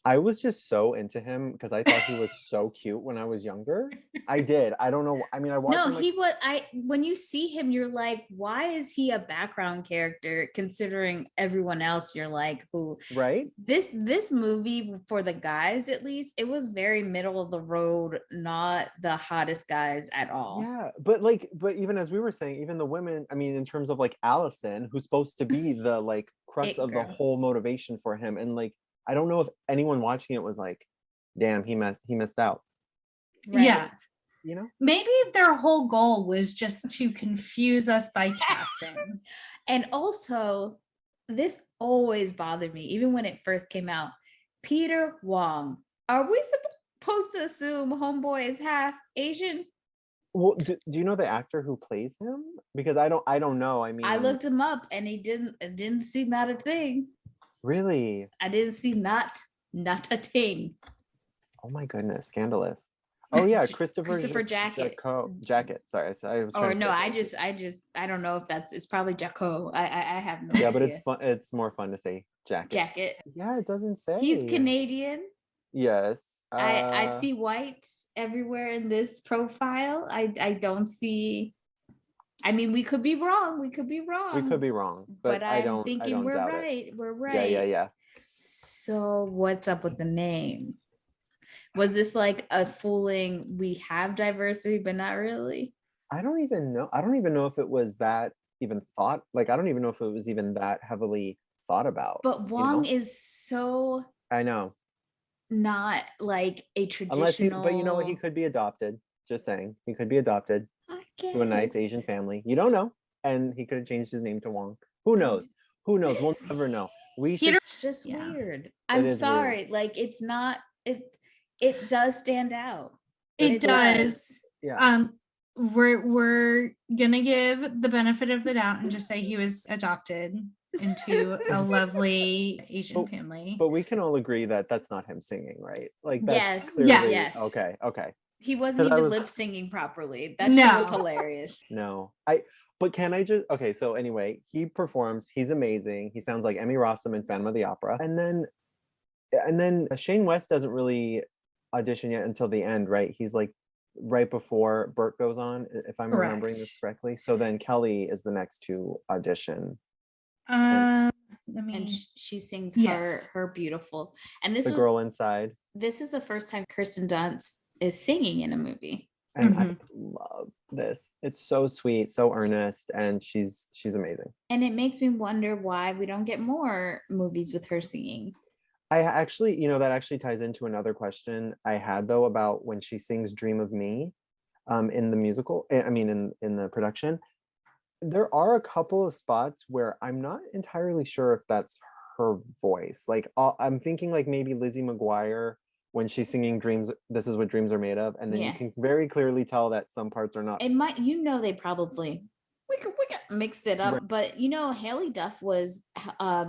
I was just so into him because I thought he was so cute when I was younger. I did. I don't know. I mean, I watched No, him, like, he was. When you see him, you're like, why is he a background character? Considering everyone else, you're like, who? right? This movie for the guys, at least, it was very middle of the road, not the hottest guys at all. Yeah, but even as we were saying, even the women, I mean, in terms of like Allison, who's supposed to be the like crux It of the girl. whole motivation for him, and like I don't know if anyone watching it was like, damn, he missed out. Right? Yeah. You know? Maybe their whole goal was just to confuse us by casting. And also, this always bothered me, even when it first came out. Peter Wong. Are we supposed to assume homeboy is half Asian? Well, do you know the actor who plays him? Because I don't know. I mean, I looked him up and it didn't see not a thing. really. I didn't see not a thing. Oh my goodness, scandalous. Oh yeah, Christopher Jacket. Jacket. Sorry, I was. Or trying to no, say I don't know if it's probably Jacko. I have no yeah, idea. but it's fun. It's more fun to say jacket. Jacket. Yeah, it doesn't say. He's Canadian. Yes. I see white everywhere in this profile. I don't see. I mean, we could be wrong. We could be wrong. But I'm I don't we're doubt right. it. We're right. Yeah. So what's up with the name? Was this like a fooling? We have diversity, but not really. I don't even know. I don't even know if it was that even thought. Like, I don't even know if it was even that heavily thought about. But Wong is so I know. not like a traditional. Unless he, but you know what? He could be adopted. Just saying, he could be adopted to a nice guess. Asian family. You don't know, and he could have changed his name to Wong. Who knows? Who knows? We'll never know. We should. It's just Yeah. weird. I'm is sorry. weird. Like it's not. It does stand out. It does. Yeah. We're gonna give the benefit of the doubt and just say he was adopted into a lovely Asian family. But we can all agree that that's not him singing, right? Like that's Yes. clearly- Yes. Okay. He wasn't 'Cause I even was- lip singing properly. That shit No. was hilarious. No, but can I just, okay, so anyway, he performs, he's amazing. He sounds like Emmy Rossum in Phantom of the Opera. And then Shane West doesn't really audition yet until the end, right? He's like right before Burke goes on, if I'm remembering this Correct. correctly. So then Kelly is the next to audition. Let And me. she sings Yes. her beautiful. And this The was girl inside. this is the first time Kirsten Dunst is singing in a movie. And I Mhm. love this. It's so sweet, so earnest, and she's amazing. And it makes me wonder why we don't get more movies with her singing. I actually, that actually ties into another question I had though about when she sings "Dream of Me," in the musical. I mean, in the production, there are a couple of spots where I'm not entirely sure if that's her voice. Like, I'm thinking like maybe Lizzie McGuire when she's singing "Dreams." This is what dreams are made of, and then Yeah. you can very clearly tell that some parts are not. It might, they probably we could mixed it up, Right. but Haley Duff was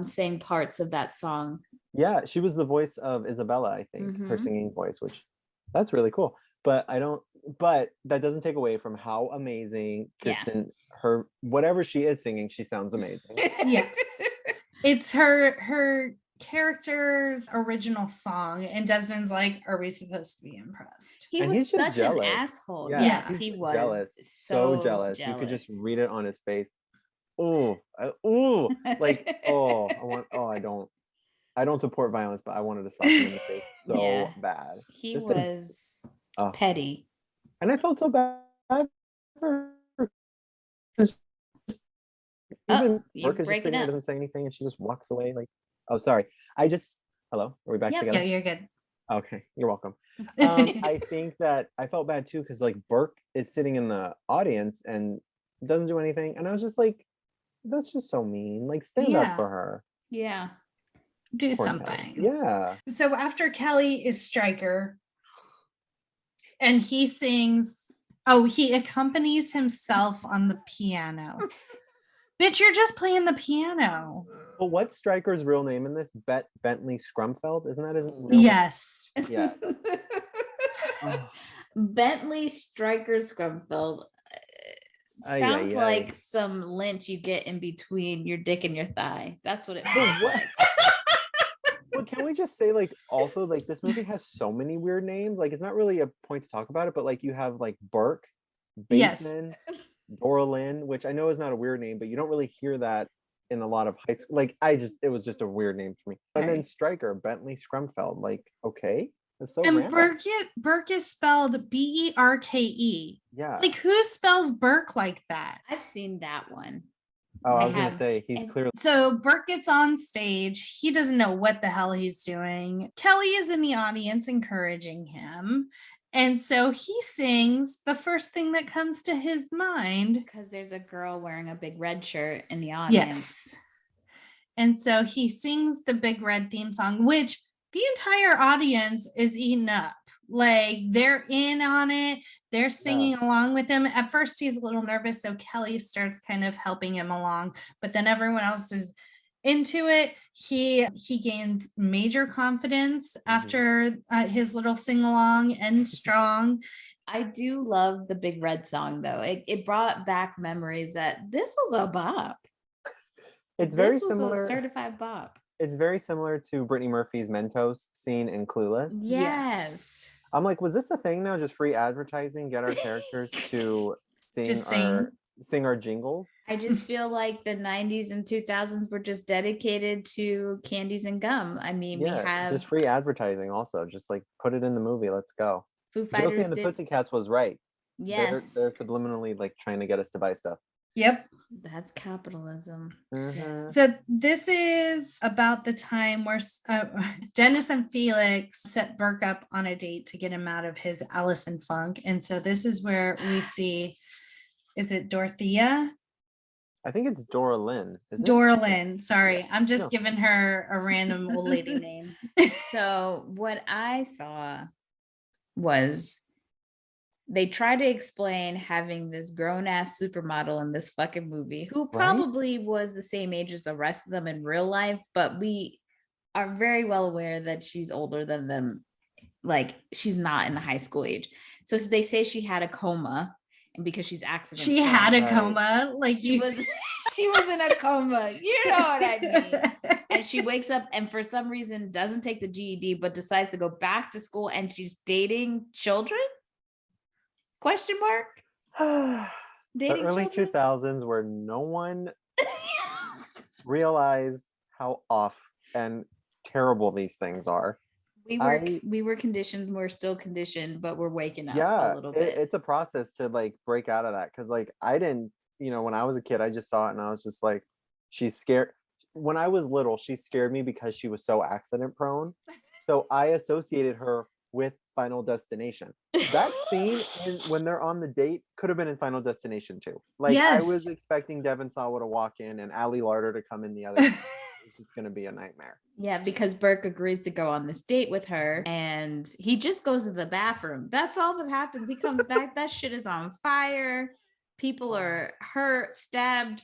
sang parts of that song. Yeah, she was the voice of Isabella, I think, her Mhm. singing voice, which that's really cool. But but that doesn't take away from how amazing Yeah. Kirsten, her whatever she is singing, she sounds amazing. Yes. It's her character's original song, and Desmond's like, "Are we supposed to be impressed?" He And was he's just such jealous. an asshole. Yeah, Yes, he's he just was jealous. So jealous. You could just read it on his face. Like, I don't support violence, but I wanted to slap him in the face so Yeah. bad. He Just was Oh. petty. And I felt so bad for her. 'Cause just- Even you're Burke is just breaking sitting there, up. doesn't say anything, and she just walks away. Like, oh, sorry. Hello, are we back Yep. Yeah, together? you're good. Okay, you're welcome. I think that I felt bad too because like Burke is sitting in the audience and doesn't do anything, and I was just like, that's just so mean. Like, stand Yeah. up for her. Yeah. Do Poor Kelly. something. Yeah. So after Kelly is Stryker, and he sings, he accompanies himself on the piano. Bitch, you're just playing the piano. Well, what's Stryker's real name in this? Bentley Scrumfeld? Isn't that his real name? Yes. Yeah. Oh. Bentley Stryker Scrumfeld Ay, sounds ay, ay. like some lint you get in between your dick and your thigh. That's what it feels what? like. But can we just say like also like this movie has so many weird names. Like it's not really a point to talk about it, but like you have like Burke, Yes. Baseman, Dora Lynn, which I know is not a weird name, but you don't really hear that in a lot of high school. Like it was just a weird name for me. And then Right. Stryker, Bentley Scrumfeld. Like, okay. It's so And random. Burke is spelled Berke. Yeah. Like who spells Burke like that? I've seen that one. Oh, I I was gonna have- say he's it's- clearly So Burke gets on stage. He doesn't know what the hell he's doing. Kelly is in the audience encouraging him. And so he sings the first thing that comes to his mind. Because there's a girl wearing a big red shirt in the audience. Yes. And so he sings the Big Red theme song, which the entire audience is eaten up. Like they're in on it. They're singing along with him. At first, he's a little nervous. So Kelly starts kind of helping him along, but then everyone else is into it. He gains major confidence after his little sing along and strong. I do love the Big Red song though. It brought back memories that this was a bop. it's very This was similar. a certified bop. It's very similar to Brittany Murphy's Mentos scene in Clueless. Yes. I'm like, was this a thing now? Just free advertising, get our characters to sing our jingles. I just feel like the 90s and 2000s were just dedicated to candies and gum. I mean, we have just free advertising also. Just like put it in the movie. Let's go. Foo Fighters Josie and the did. Pussycats was right. Yes. They're subliminally like trying to get us to buy stuff. Yep. That's capitalism. Mhm. So this is about the time where Dennis and Felix set Burke up on a date to get him out of his Allison funk. And so this is where we see, is it Dorothea? I think it's Dora Lynn. Isn't it? Dora Lynn. Sorry. Yeah. I'm just No. giving her a random old lady name. So what I saw was they try to explain having this grown-ass supermodel in this fucking movie who probably was the same age as the rest of them in real life, but we are very well aware that she's older than them. Like she's not in the high school age. So they say she had a coma, and because she's accident She had a Right. coma. Like she was in a coma. You know what I mean? And she wakes up and for some reason doesn't take the GED, but decides to go back to school, and she's dating children? Question mark? The Dating early children? 2000s where no one realized how off and terrible these things are. We were conditioned, we're still conditioned, but we're waking up Yeah, a little bit. it's a process to like break out of that because like I didn't, when I was a kid, I just saw it and I was just like, she's scared. When I was little, she scared me because she was so accident prone. So I associated her with Final Destination. That scene when they're on the date could have been in Final Destination too. Like Yes. I was expecting Devon Sawa to walk in and Ali Larder to come in the other. It's just gonna be a nightmare. Yeah, because Burke agrees to go on this date with her and he just goes to the bathroom. That's all that happens. He comes back, that shit is on fire. People are hurt, stabbed.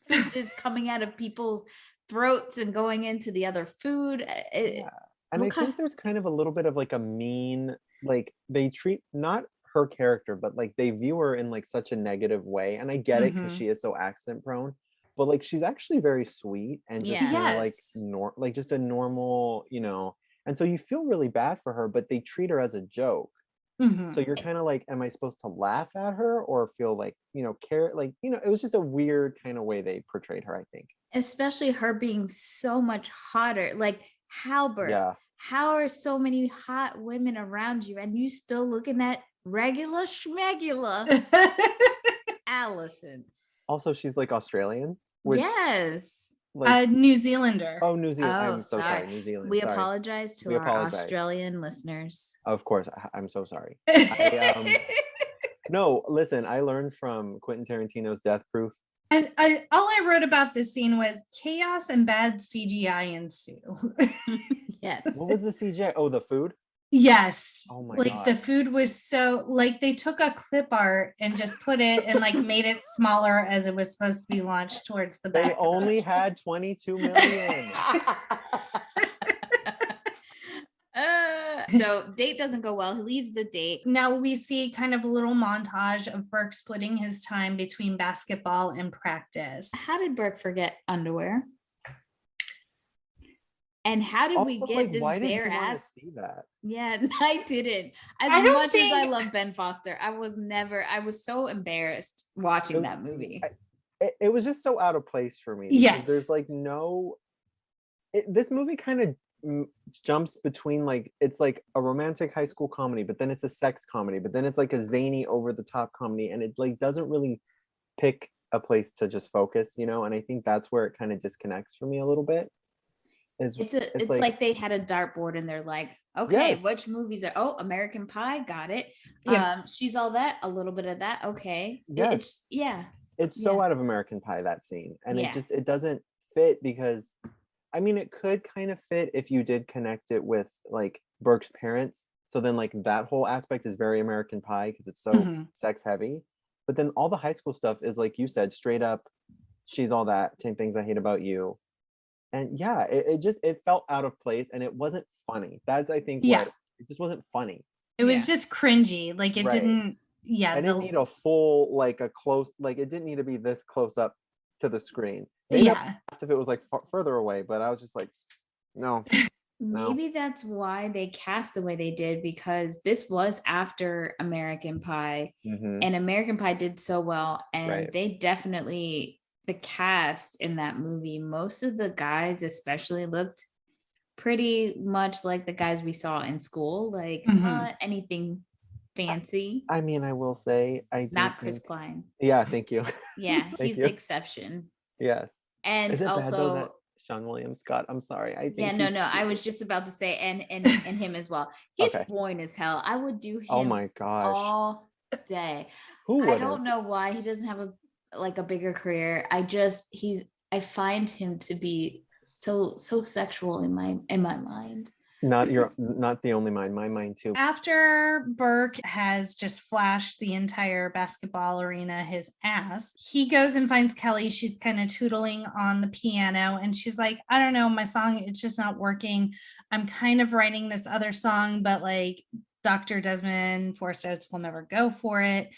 Food is coming out of people's throats and going into the other food. Yeah. And I think there's kind of a little bit of like a mean, like they treat not her character, but like they view her in like such a negative way. And I get it because Mhm. she is so accident prone, but like she's actually very sweet and just Yeah. kind of Yes. like just a normal, and so you feel really bad for her, but they treat her as a joke. Mhm. So you're kind of like, am I supposed to laugh at her or feel like, care? Like, it was just a weird kind of way they portrayed her, I think. Especially her being so much hotter. Like Halbert. Yeah. How are so many hot women around you and you still looking at regular schmegula Allison? Also, she's like Australian. Which, Yes. like, New Zealander. oh, New Zealand. Oh, I'm so sorry. New Zealand. We sorry. apologize to We our apologize. Australian listeners. Of course. I'm so sorry. No, listen, I learned from Quentin Tarantino's Death Proof. And all I wrote about this scene was chaos and bad CGI ensue. Yes. What was the CGI? Oh, the food? Yes. Oh my like God. the food was so like they took a clip art and just put it and like made it smaller as it was supposed to be launched towards the back. They of the only restaurant. had 22 million. So date doesn't go well. He leaves the date. Now we see kind of a little montage of Burke splitting his time between basketball and practice. How did Burke forget underwear? And how did we Also, get like, this why did bare you want to ass? see that? Yeah, I didn't. As I don't much as I think- love Ben Foster, I was so embarrassed watching It- that movie. It was just so out of place for me. Because there's Yes. like no. This movie kind of jumps between like it's like a romantic high school comedy, but then it's a sex comedy, but then it's like a zany over the top comedy, and it like doesn't really pick a place to just focus, you know. And I think that's where it kind of disconnects for me a little bit. It's like they had a dartboard and they're like, okay, Yes. which movies are American Pie, got it. Yeah. She's all that, a little bit of that. Okay. Yes. It's so Yeah. out of American Pie, that scene, and Yeah. it doesn't fit because I mean it could kind of fit if you did connect it with like Burke's parents, so then like that whole aspect is very American Pie because it's so Mhm. sex heavy, but then all the high school stuff is like you said, straight up she's all that 10 things I hate about you. And yeah, it felt out of place and it wasn't funny. That's I think Yeah. what it just wasn't funny. It was Yeah. just cringy. Like it Right. didn't. Yeah. I didn't need a full like a close like it didn't need to be this close up to the screen. Maybe I Yeah. laughed if it was like further away, but I was just like, no. No. Maybe that's why they cast the way they did, because this was after American Pie, Mhm. and American Pie did so well, and Right. they definitely, the cast in that movie, most of the guys especially looked pretty much like the guys we saw in school, like Mhm. not anything fancy. I mean, I will say I do Not Chris think- Klein. Yeah, thank you. Yeah, Thank he's you. the exception. Yes. And Is it bad though that also, Sean William Scott? I'm sorry. I think yeah, no, he's no, I was just about to say, and him as well. He's Okay. boring as hell. I would do him Oh my gosh. all day. Who I would don't know why he doesn't have a bigger career. I find him to be so sexual in my mind. Not the only mind, my mind too. After Burke has just flashed the entire basketball arena his ass, he goes and finds Kelly. She's kind of tootling on the piano and she's like, I don't know, my song, it's just not working. I'm kind of writing this other song, but like Dr. Desmond Forced Oates will never go for it.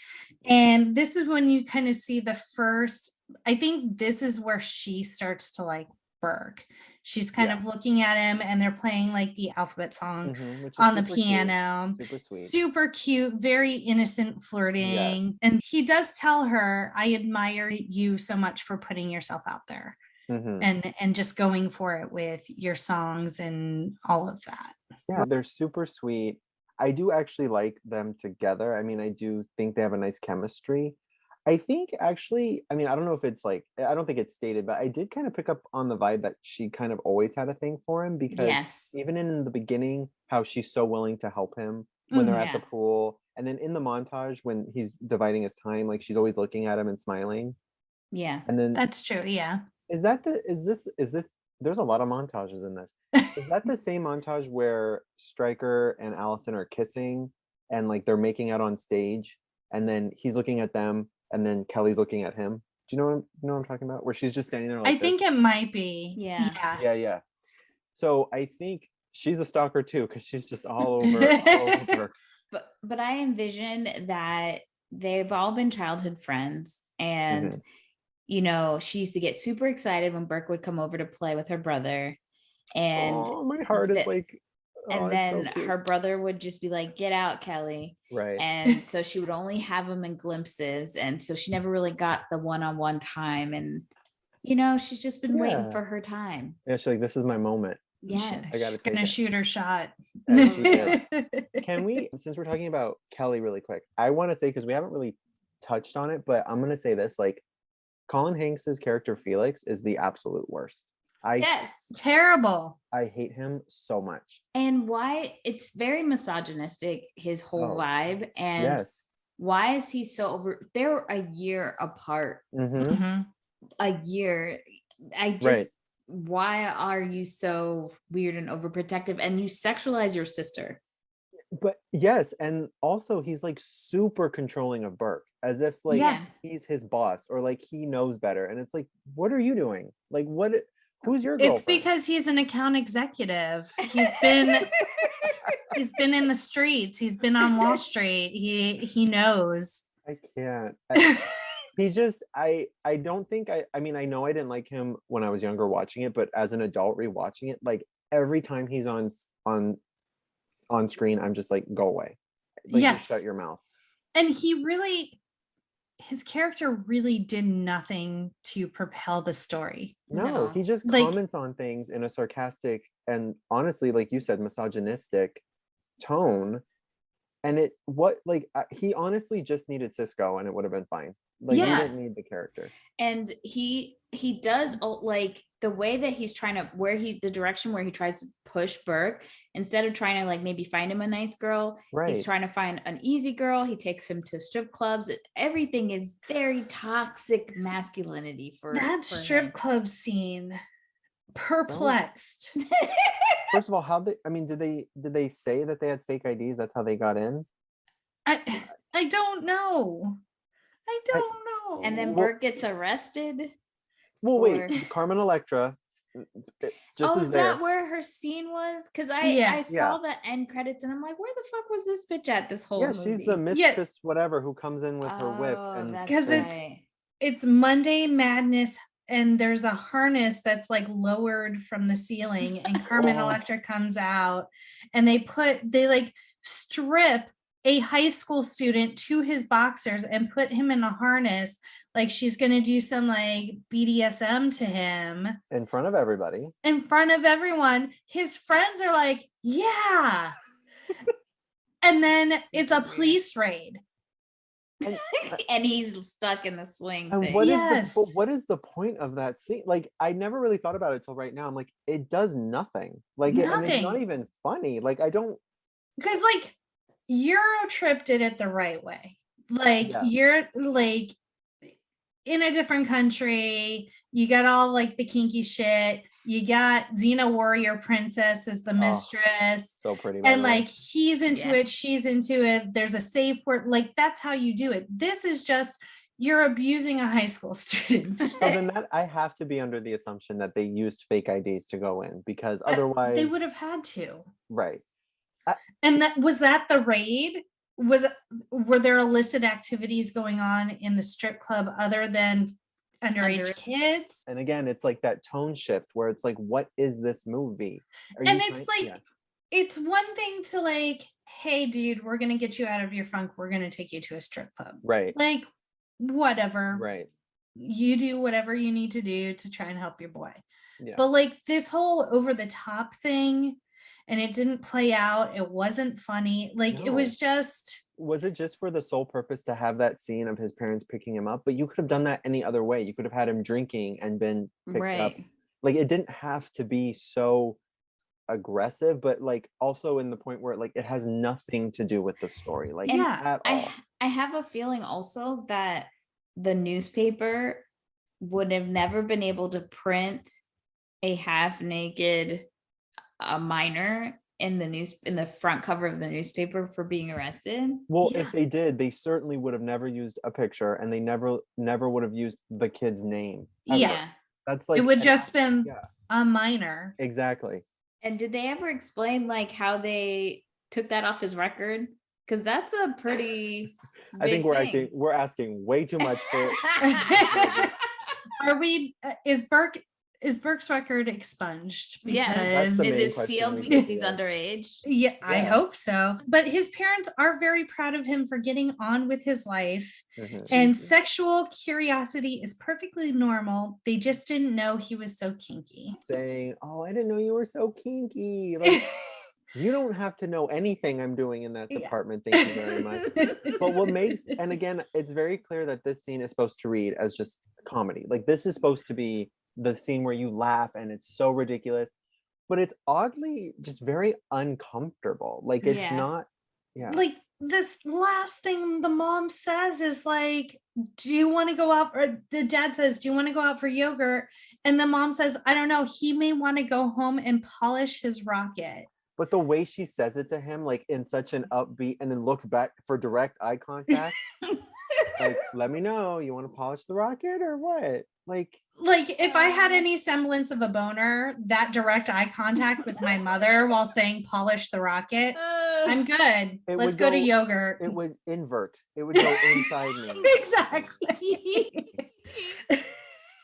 And this is when you kind of see the first, I think this is where she starts to like Burke. She's kind Yeah. of looking at him and they're playing like the alphabet song Mhm, which is on the super cute, piano. super sweet. Super cute, very innocent flirting. Yes. And he does tell her, I admire you so much for putting yourself out there Mhm. and just going for it with your songs and all of that. Yeah, they're super sweet. I do actually like them together. I mean, I do think they have a nice chemistry. I think actually, I mean, I don't know if it's like, I don't think it's stated, but I did kind of pick up on the vibe that she kind of always had a thing for him because Yes. even in the beginning, how she's so willing to help him when they're at the Yeah. pool. And then in the montage, when he's dividing his time, like she's always looking at him and smiling. Yeah. And then That's true. Yeah. is this, there's a lot of montages in this. Is that the same montage where Stryker and Allison are kissing and like they're making out on stage and then he's looking at them and then Kelly's looking at him? Do you know what I'm talking about? Where she's just standing there like I think it might be. Yeah. Yeah. So I think she's a stalker too, because she's just all over Burke. But I envision that they've all been childhood friends, and you know, she used to get super excited when Burke would come over to play with her brother, and Oh, my heart is like, and it's so then cute. her brother would just be like, get out, Kelly. Right. And so she would only have him in glimpses, and so she never really got the one-on-one time, and you know, she's just been waiting Yeah. for her time. Yeah, she's like, this is my moment. Yes. I gotta She's take gonna it. shoot her shot. And she did. Can we, since we're talking about Kelly really quick, I want to say, because we haven't really touched on it, but I'm going to say this, like, Colin Hanks's character Felix is the absolute worst. Yes. Terrible. I hate him so much. And why it's very misogynistic, his whole So, vibe. And Yes. why is he so over? They're a year apart. Mm-hmm. Mhm. A year. I just, Right. why are you so weird and overprotective? And you sexualize your sister. But yes, and also he's like super controlling of Burke, as if like Yeah. he's his boss or like he knows better. And it's like, what are you doing? Like, what? Who's your girlfriend? It's because he's an account executive. He's been in the streets. He's been on Wall Street. He knows. I can't. He just, I don't think I mean, I know I didn't like him when I was younger watching it, but as an adult rewatching it, like every time he's on screen, I'm just like, go away. Like, Yes. just shut your mouth. And his character really did nothing to propel the story. No, he just Like- comments on things in a sarcastic and honestly, like you said, misogynistic tone. And he honestly just needed Sisqo and it would have been fine. Like, he Yeah. didn't need the character. And he does, like, the way that he's trying to, the direction where he tries to push Burke, instead of trying to like maybe find him a nice girl, Right. he's trying to find an easy girl. He takes him to strip clubs. Everything is very toxic masculinity for That for strip him. club scene, perplexed. First of all, did they say that they had fake IDs? That's how they got in? I don't know. I don't know. And then Burke gets arrested. Well, Or- wait, Carmen Electra just Is there. that where her scene was? Because I Yeah. saw the end credits and I'm like, where the fuck was this bitch at this whole movie? She's the mistress, whatever, who comes in with her whip. Oh, And that's 'Cause right. It's Monday Madness, and there's a harness that's like lowered from the ceiling, and Carmen Oh. Electra comes out, and they like strip a high school student to his boxers and put him in a harness, like she's gonna do some like BDSM to him in front of everybody. in front of everyone. His friends are like, yeah. And then it's a Super weird. police raid. And he's stuck in the swing And thing. Yes. what is the point of that scene? Like, I never really thought about it till right now. I'm like, it does nothing. Like, and it's not Nothing. even funny. Like, I don't. Because like Eurotrip did it the right way. Like Yeah. you're like in a different country, you got all like the kinky shit. You got Xena Warrior Princess as the mistress. So pretty. by And the way. like he's into Yes. it, she's into it. There's a safe word. Like that's how you do it. This is just you're abusing a high school student. So then that I have to be under the assumption that they used fake IDs to go in, because otherwise They would have had to. right. And that the raid? Were there illicit activities going on in the strip club other than underage kids? And again, it's like that tone shift where it's like, what is this movie? Are And you it's trying- like, it's one thing to like, hey dude, we're gonna get you out of your funk, we're gonna take you to a strip club. right, Like, whatever. right. You do whatever you need to do to try and help your boy. Yeah. But like this whole over the top thing, and it didn't play out, it wasn't funny. Like it No. was just Was it just for the sole purpose to have that scene of his parents picking him up? But you could have done that any other way. You could have had him drinking and been picked up. Right. Like, it didn't have to be so aggressive, but like also in the point where like it has nothing to do with the story. Like, Yeah, at all. I have a feeling also that the newspaper would have never been able to print a half naked minor in the front cover of the newspaper for being arrested. Well, Yeah. if they did, they certainly would have never used a picture, and they never would have used the kid's name. ever. Yeah. That's like it would an- just been yeah. a minor. Exactly. And did they ever explain like how they took that off his record? Because that's a pretty I think big we're asking way too much for Are we is Burke's record expunged? Yes. That's the Is main it question sealed we because need he's to know. underage? Yeah, I Yeah. hope so. But his parents are very proud of him for getting on with his life. Mhm. And Jesus. sexual curiosity is perfectly normal. They just didn't know he was so kinky. saying, "Oh, I didn't know you were so kinky." Like, you don't have to know anything I'm doing in that Yeah. department. Thank you very much. But what makes, and again, it's very clear that this scene is supposed to read as just comedy. Like, this is supposed to be the scene where you laugh and it's so ridiculous, but it's oddly just very uncomfortable. Like, it's Yeah. not, yeah. Like this last thing the mom says is like, do you want to go out, or the dad says, do you want to go out for yogurt? And the mom says, I don't know, he may want to go home and polish his rocket. But the way she says it to him, like in such an upbeat, and then looks back for direct eye contact, like, let me know, you want to polish the rocket or what? Like, If I had any semblance of a boner, that direct eye contact with my mother while saying polish the rocket, I'm good. It Let's would go to go- yogurt. it would invert. It would go inside me. Exactly.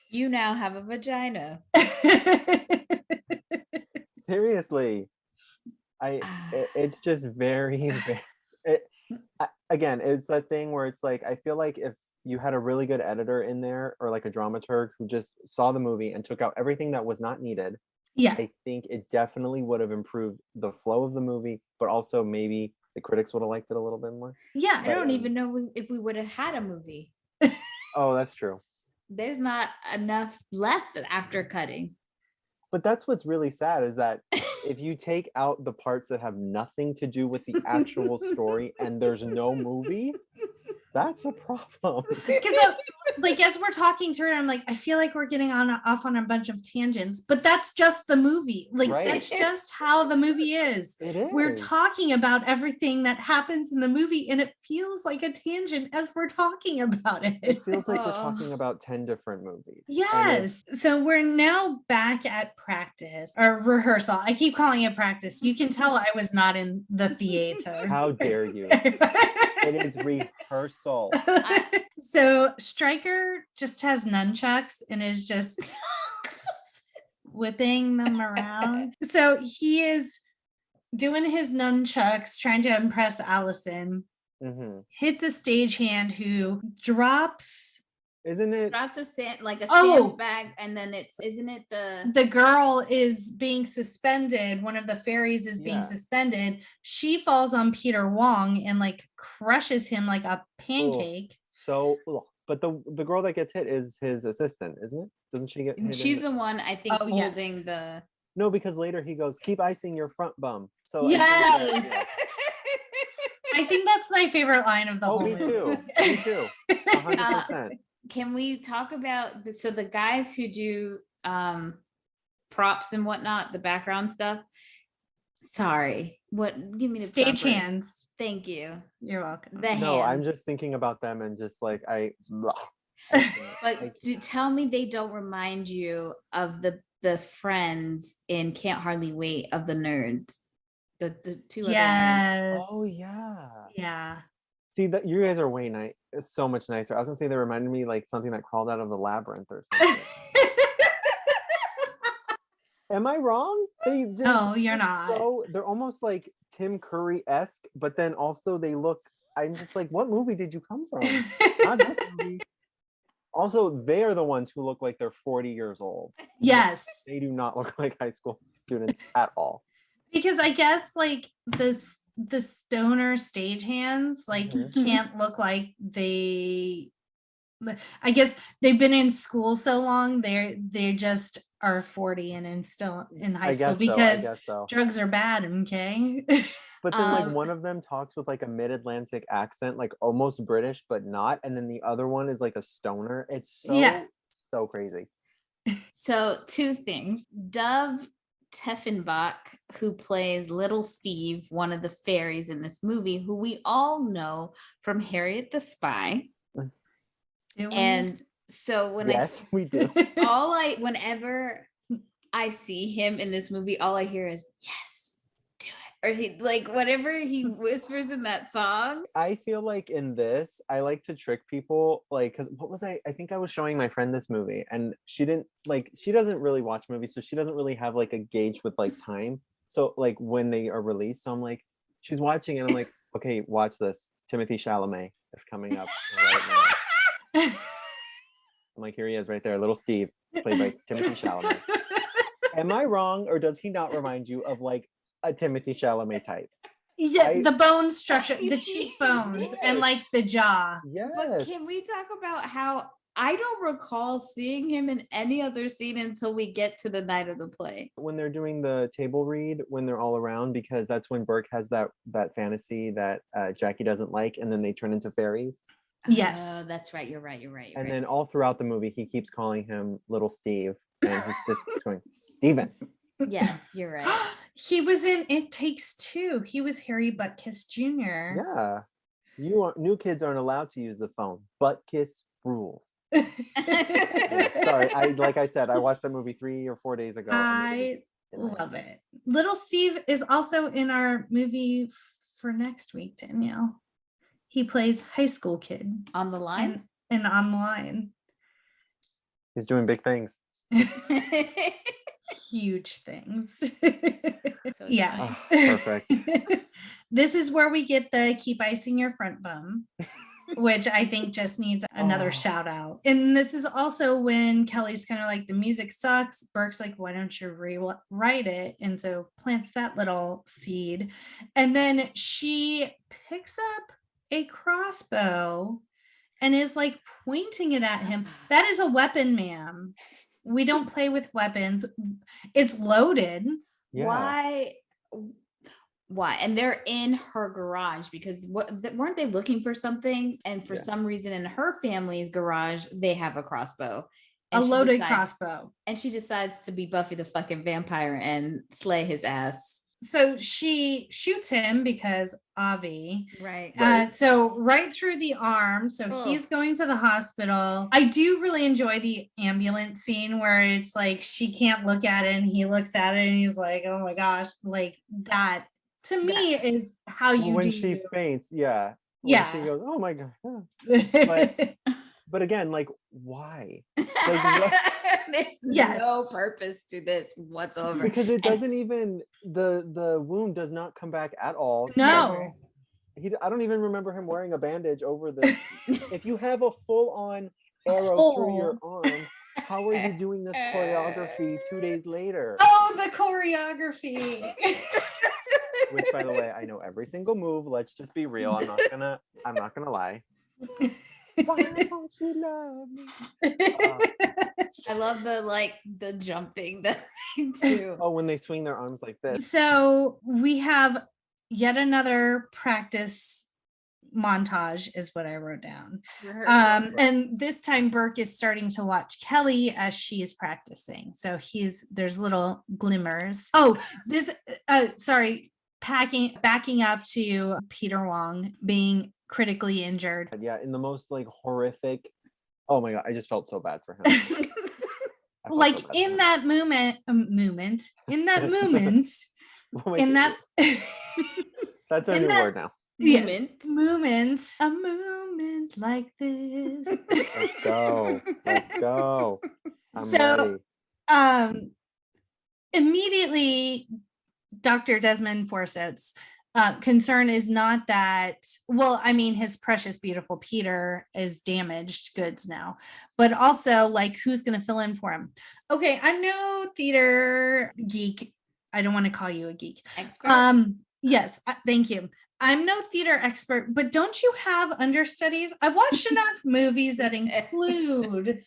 You now have a vagina. Seriously. It's just very, again, it's that thing where it's like, I feel like if you had a really good editor in there or like a dramaturg who just saw the movie and took out everything that was not needed, Yeah. I think it definitely would have improved the flow of the movie, but also maybe the critics would have liked it a little bit more. Yeah. I don't even know if we would have had a movie. Oh, that's true. There's not enough left after cutting. But that's what's really sad is that if you take out the parts that have nothing to do with the actual story and there's no movie, that's a problem. Because like as we're talking through it, I'm like, I feel like we're getting off on a bunch of tangents, but that's just the movie. Like Right. that's just how the movie is. It is. We're talking about everything that happens in the movie, and it feels like a tangent as we're talking about it. It feels like we're talking about 10 different movies. Yes. So we're now back at practice or rehearsal. I keep calling it practice. You can tell I was not in the theater. How dare you? It is rehearsal. So Stryker just has nunchucks and is just whipping them around. So he is doing his nunchucks, trying to impress Allison. Mm-hmm. Hits a stagehand who drops. Isn't it? Drops a sandbag, and then isn't it the girl is being suspended. One of the fairies is being Yeah. suspended. She falls on Peter Wong and like crushes him like a pancake. But the girl that gets hit is his assistant, isn't it? Doesn't she get hit? She's the one I think holding yes. the. No, because later he goes, "Keep icing your front bum." So Yes. I think that's my favorite line of the whole me movie. too. Me too. 100%. Can we talk about the guys who do props and whatnot, the background stuff? Sorry, give me the Stage proper. hands. Thank you. You're welcome. The No, I'm hands. just thinking about them and just like But tell me they don't remind you of the friends in Can't Hardly Wait of the nerds. The two other nerds. Yes. Oh yeah. Yeah. See that you guys are way nice. It's so much nicer. I was gonna say they reminded me like something that crawled out of the labyrinth or something. Am I wrong? No, you're not. They're almost like Tim Curry-esque, but then also they look. I'm just like, what movie did you come from? Not this movie. Also, they are the ones who look like they're 40 years old. Yes. They do not look like high school students at all. Because I guess like the stoner stagehands like can't look like I guess they've been in school so long they just are 40 and still in high school because drugs are bad, okay? But then like one of them talks with like a mid-Atlantic accent, like almost British but not, and then the other one is like a stoner. It's so crazy. So two things. Dove Teffenbach, who plays Little Steve, one of the fairies in this movie, who we all know from Harriet the Spy. And so when we do. Whenever I see him in this movie, all I hear is yes, do it. Or he like whatever he whispers in that song. I feel like in this, I like to trick people, like, because what was I think I was showing my friend this movie and she doesn't really watch movies, so she doesn't really have like a gauge with like time. So like when they are released, so I'm like, she's watching and I'm like, okay, watch this. Timothée Chalamet is coming up right now. I'm like, here he is right there, Little Steve, played by Timothée Chalamet. Am I wrong, or does he not remind you of like a Timothée Chalamet type? Yeah, the bone structure, the cheekbones, and like the jaw. Yes. But can we talk about how I don't recall seeing him in any other scene until we get to the night of the play? When they're doing the table read, when they're all around, because that's when Burke has that fantasy that Jackie doesn't like, and then they turn into fairies. Yes. Oh, that's right. You're right. And then all throughout the movie, he keeps calling him Little Steve, and he's just going, Steven. Yes, you're right. He was in It Takes Two. He was Harry Buttkiss Jr. Yeah. New kids aren't allowed to use the phone. Buttkiss rules. Sorry, like I said, I watched that movie 3 or 4 days ago. I love it. Little Steve is also in our movie for next week, Danielle. He plays high school kid on the line and on the line. He's doing big things. huge things. So Yeah. Perfect. This is where we get the keep icing your front bum, which I think just needs another shout out. And this is also when Kelly's kind of like, the music sucks. Burke's like, why don't you rewrite it? And so plants that little seed. And then she picks up a crossbow and is like pointing it at him. That is a weapon, ma'am. We don't play with weapons. It's loaded. Yeah. Why? And they're in her garage because weren't they looking for something? And for some reason in her family's garage, they have a crossbow. A loaded crossbow. And she decides to be Buffy the fucking vampire and slay his ass. So she shoots him because Avi. Right. So right through the arm. So he's going to the hospital. I do really enjoy the ambulance scene where it's like she can't look at it and he looks at it and he's like, oh my gosh, like that. To me is how you when do she faints, she goes, oh my god. But again, like, why? Like, There's no purpose to this whatsoever. Because it doesn't even the wound does not come back at all. No. I don't even remember him wearing a bandage over the. If you have a full-on arrow through your arm, how are you doing this choreography 2 days later? Oh, the choreography. Which, by the way, I know every single move. Let's just be real. I'm not gonna lie. Why don't you love me? I love the jumping too. Oh, when they swing their arms like this. So we have yet another practice montage is what I wrote down. And this time Burke is starting to watch Kelly as she is practicing. So there's little glimmers. Oh, this backing up to Peter Wong being critically injured. Yeah, in the most like horrific. Oh my god, I just felt so bad for him. Like in that moment, that's a new word now. Moment, a moment like this. Let's go. I'm ready. Immediately, Dr. Desmond Forsythe's concern is not that, well, I mean, his precious, beautiful Peter is damaged goods now, but also like, who's going to fill in for him? Okay, I'm no theater geek. I don't want to call you a geek. Expert? Yes, thank you. I'm no theater expert, but don't you have understudies? I've watched enough movies that include.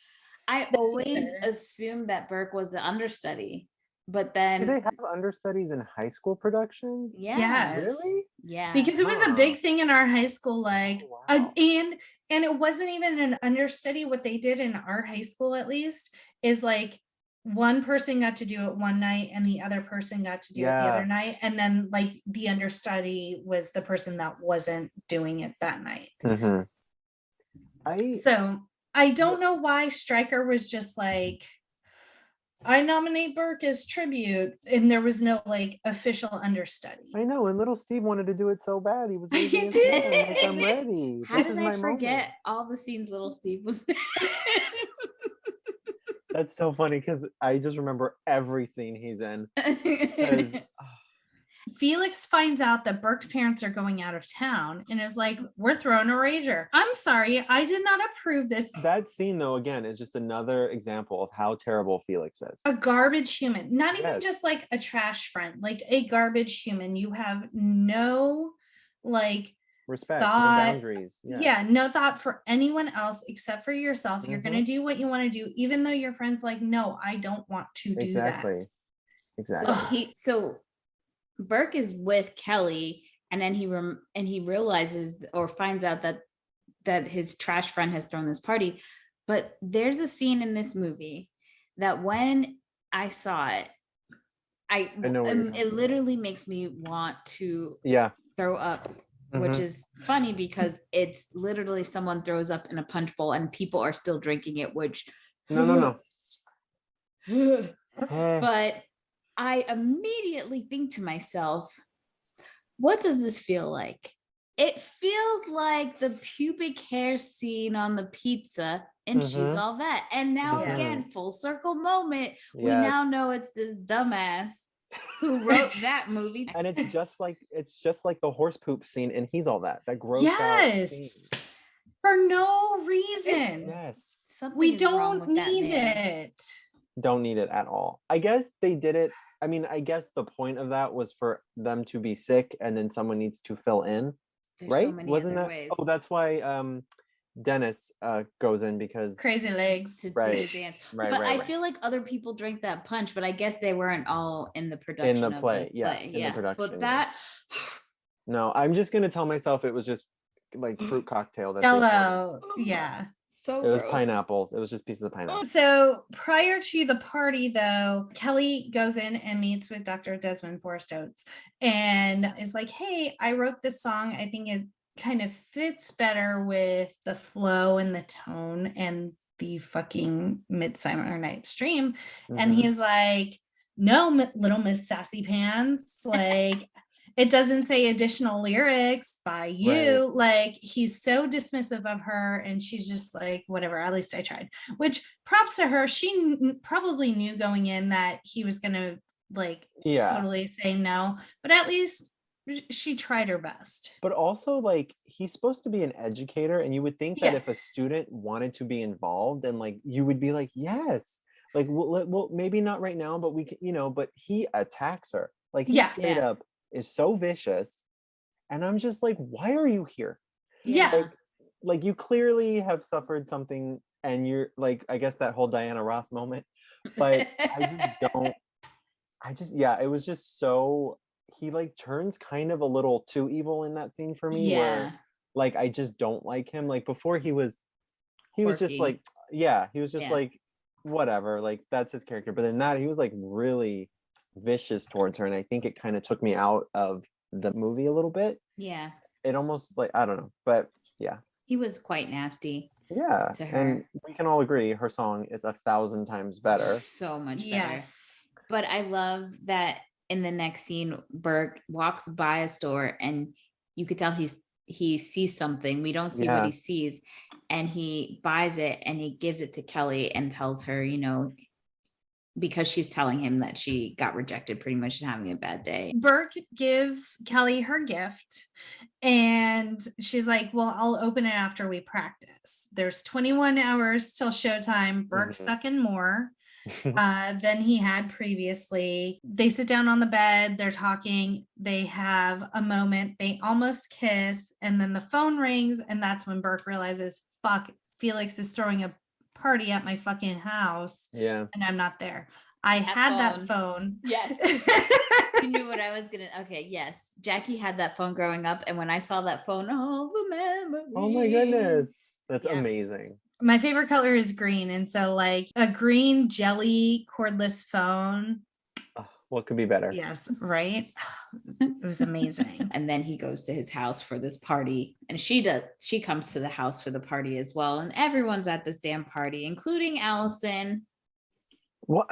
I always assumed that Burke was the understudy. But then, do they have understudies in high school productions? Yes. Really? Yeah. Because it was a big thing in our high school, like, wow. And it wasn't even an understudy. What they did in our high school, at least, is like one person got to do it one night and the other person got to do it the other night. And then like the understudy was the person that wasn't doing it that night. Mm-hmm. So I don't know why Stryker was just like, I nominate Burke as tribute, and there was no like official understudy. I know, and little Steve wanted to do it so bad. He was. He did. Like, I'm ready. How did I forget all the scenes little Steve was in? That's so funny because I just remember every scene he's in. Felix finds out that Burke's parents are going out of town and is like, we're throwing a rager. I'm sorry, I did not approve this. That scene, though, again, is just another example of how terrible Felix is. A garbage human, not even just like a trash friend, like a garbage human. You have no like respect, boundaries. Yeah, no thought for anyone else except for yourself. You're going to do what you want to do, even though your friend's like, no, I don't want to do that. Exactly. So Burke is with Kelly, and then he realizes or finds out that his trash friend has thrown this party. But there's a scene in this movie that when I saw it, I know it literally makes me want to throw up, which is funny because it's literally someone throws up in a punch bowl and people are still drinking it, which no. But I immediately think to myself, what does this feel like? It feels like the pubic hair scene on the pizza and She's All That. And now again, full circle moment. Yes. We now know it's this dumbass who wrote that movie. And it's just like the horse poop scene and He's All That. That gross out scene. For no reason. Yes. Something we is wrong don't with that need man. it. Don't need it at all. I guess they did it. I mean, I guess the point of that was for them to be sick and then someone needs to fill in. There's right? So many Wasn't other that? ways. Oh, that's why Dennis goes in because Crazy legs. to right. dance. Right, but right, I right. feel like other people drank that punch, but I guess they weren't all in the production. In the of play, the yeah, play. in the production. But that no, I'm just gonna tell myself it was just like fruit cocktail. That Jello. Yeah. So it was gross. Pineapples. It was just pieces of pineapple. So prior to the party, though, Kelly goes in and meets with Dr. Desmond Forrest Oates and is like, hey, I wrote this song. I think it kind of fits better with the flow and the tone and the fucking Midsummer Night's Dream. And he's like, no, little Miss Sassy Pants, like it doesn't say additional lyrics by you. Right. Like he's so dismissive of her and she's just like, whatever, at least I tried, which props to her. She probably knew going in that he was going to like totally say no, but at least she tried her best. But also like he's supposed to be an educator and you would think that if a student wanted to be involved and like you would be like, yes, like well maybe not right now, but we can, you know, but he attacks her. Like he straight up is so vicious. And I'm just like, why are you here? Like you clearly have suffered something and you're like, I guess that whole Diana Ross moment, but it was just so, he like turns kind of a little too evil in that scene for me where like I just don't like him. Like before he was just like he was just like whatever, like that's his character, but then that he was like really vicious towards her and I think it kind of took me out of the movie a little bit. It almost like I don't know, but he was quite nasty to her. And we can all agree her song is 1,000 times better, so much better. But I love that in the next scene Burke walks by a store and you could tell he sees something. We don't see what he sees and he buys it and he gives it to Kelly and tells her, you know, because she's telling him that she got rejected pretty much and having a bad day. Burke gives Kelly her gift and she's like, well, I'll open it after we practice. There's 21 hours till showtime. Burke's sucking more than he had previously. They sit down on the bed, they're talking, they have a moment, they almost kiss, and then the phone rings, and that's when Burke realizes, fuck, Felix is throwing a party at my fucking house and I'm not there. I had that phone. Yes. You knew what I was gonna. Okay, yes. Jackie had that phone growing up, and when I saw that phone, all the memories. Oh my goodness, that's amazing. My favorite color is green, and so like a green jelly cordless phone. What could be better? Yes, right. It was amazing. And then he goes to his house for this party, and she comes to the house for the party as well, and everyone's at this damn party, including Allison. What?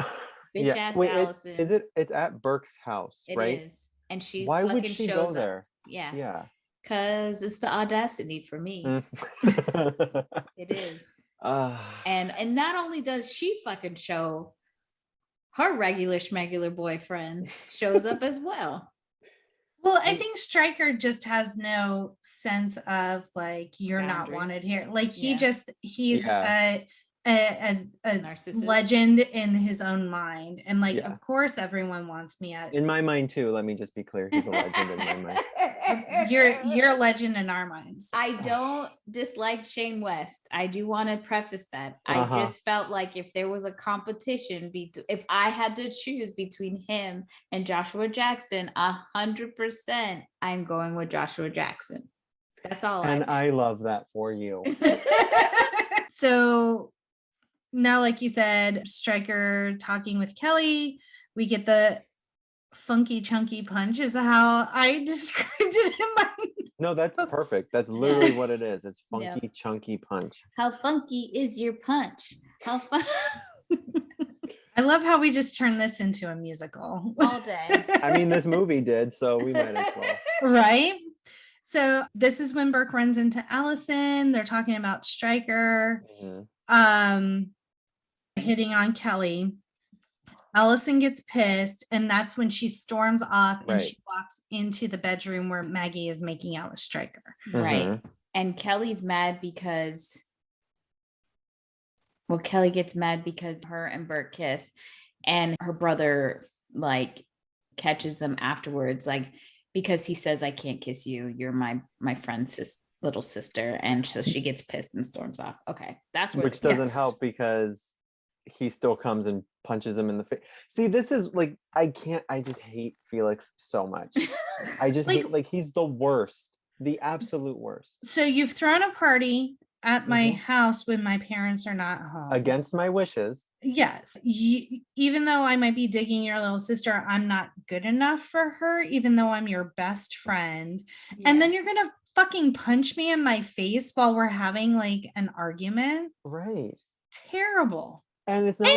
Bitch ass Allison. It's at Burke's house, right? It is. And she why fucking would she shows go there? Up. Yeah. Yeah. Because it's the audacity for me. It is. And not only does she fucking show, her regular schmegular boyfriend shows up as well. Well, I think Stryker just has no sense of like you're not wanted here. Like he's a narcissist, legend in his own mind, and like of course everyone wants me in my mind too. Let me just be clear, he's a legend in my mind. You're a legend in our minds. I don't dislike Shane West. I do want to preface that. I just felt like if there was a competition, if I had to choose between him and Joshua Jackson, 100%, I'm going with Joshua Jackson. That's all. And I love that for you. So now, like you said, Stryker talking with Kelly, we get the funky chunky punch is how I described it in my No, that's perfect. That's literally what it is. It's funky chunky punch. How funky is your punch? How fun. I love how we just turned this into a musical all day. I mean, this movie did, so we might as well. Right? So this is when Burke runs into Allison. They're talking about Stryker hitting on Kelly. Allison gets pissed, and that's when she storms off and she walks into the bedroom where Maggie is making out with Stryker. Right. And Kelly's mad because, well, Kelly gets mad because her and Burke kiss, and her brother like catches them afterwards, like, because he says, I can't kiss you. You're my friend's little sister. And so she gets pissed and storms off. Okay. That's where, which doesn't help because he still comes and punches him in the face. See, this is like, I just hate Felix so much. I just hate, like, he's the worst, the absolute worst. So you've thrown a party at my house when my parents are not home. Against my wishes. Yes. Even though I might be digging your little sister, I'm not good enough for her, even though I'm your best friend. Yeah. And then you're going to fucking punch me in my face while we're having like an argument. Right. Terrible. And it's not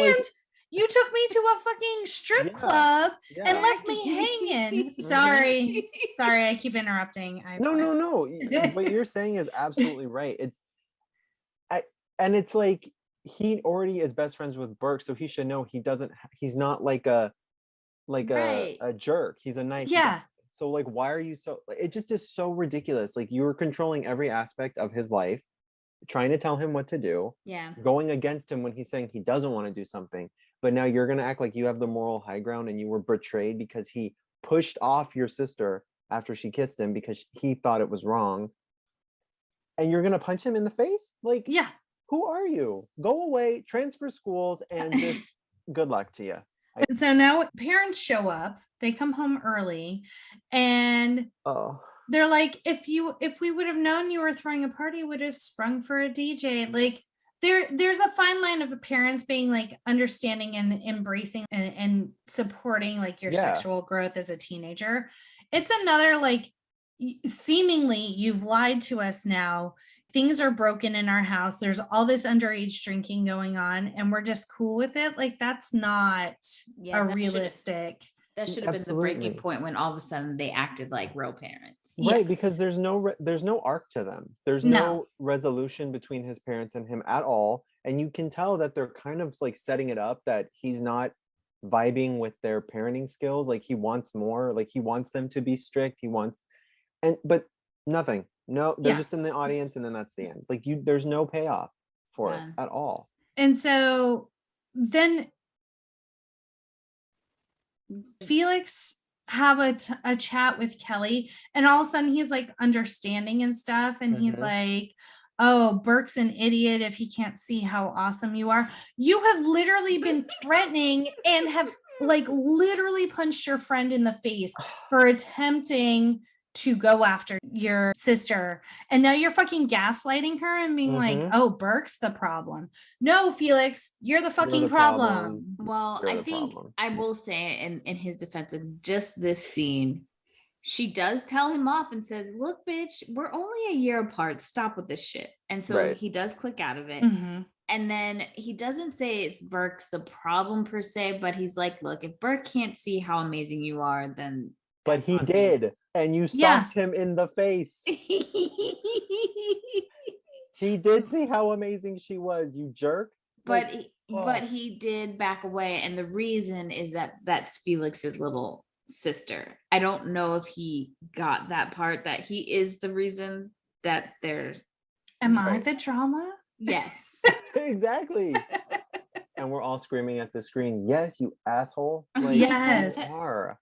you took me to a fucking strip club and left me hanging. Sorry, I keep interrupting. No. What you're saying is absolutely right. It's like he already is best friends with Burke, so he should know he's not like a jerk. He's a nice guy. So like, why are you so? It just is so ridiculous. Like, you're controlling every aspect of his life, trying to tell him what to do, going against him when he's saying he doesn't want to do something, but now you're going to act like you have the moral high ground and you were betrayed because he pushed off your sister after she kissed him because he thought it was wrong, and you're going to punch him in the face? Like, who are you? Go away, transfer schools, and just good luck to you. So now parents show up, they come home early, and they're like, if we would have known you were throwing a party, would have sprung for a DJ. Like, there's a fine line of parents being like understanding and embracing and supporting like your sexual growth as a teenager. It's another, like, seemingly you've lied to us now. Things are broken in our house. There's all this underage drinking going on, and we're just cool with it. Like, that's not realistic. That should have been the breaking point when all of a sudden they acted like real parents. Right, because there's no arc to them. There's no resolution between his parents and him at all. And you can tell that they're kind of like setting it up that he's not vibing with their parenting skills. Like, he wants more, like he wants them to be strict. But nothing. No, they're just in the audience, and then that's the end. Like, there's no payoff for it at all. And so then Felix have a chat with Kelly, and all of a sudden he's like understanding and stuff, and he's like, oh, Burke's an idiot if he can't see how awesome you are. You have literally been threatening and have like literally punched your friend in the face for attempting to go after your sister, and now you're fucking gaslighting her and being like, oh, Burke's the problem. No, Felix, you're the fucking problem. Well, I think I will say in his defense, in just this scene, she does tell him off and says, look, bitch, we're only a year apart, stop with this shit. And so he does click out of it. And then he doesn't say it's Burke's the problem per se, but he's like, look, if Burke can't see how amazing you are, then but he did, and you socked him in the face. He did see how amazing she was, you jerk. But he did back away, and the reason is that that's Felix's little sister. I don't know if he got that part, that he is the reason that they're. Am I the drama? Yes. Exactly. And we're all screaming at the screen, yes, you asshole. Like, yes. You are.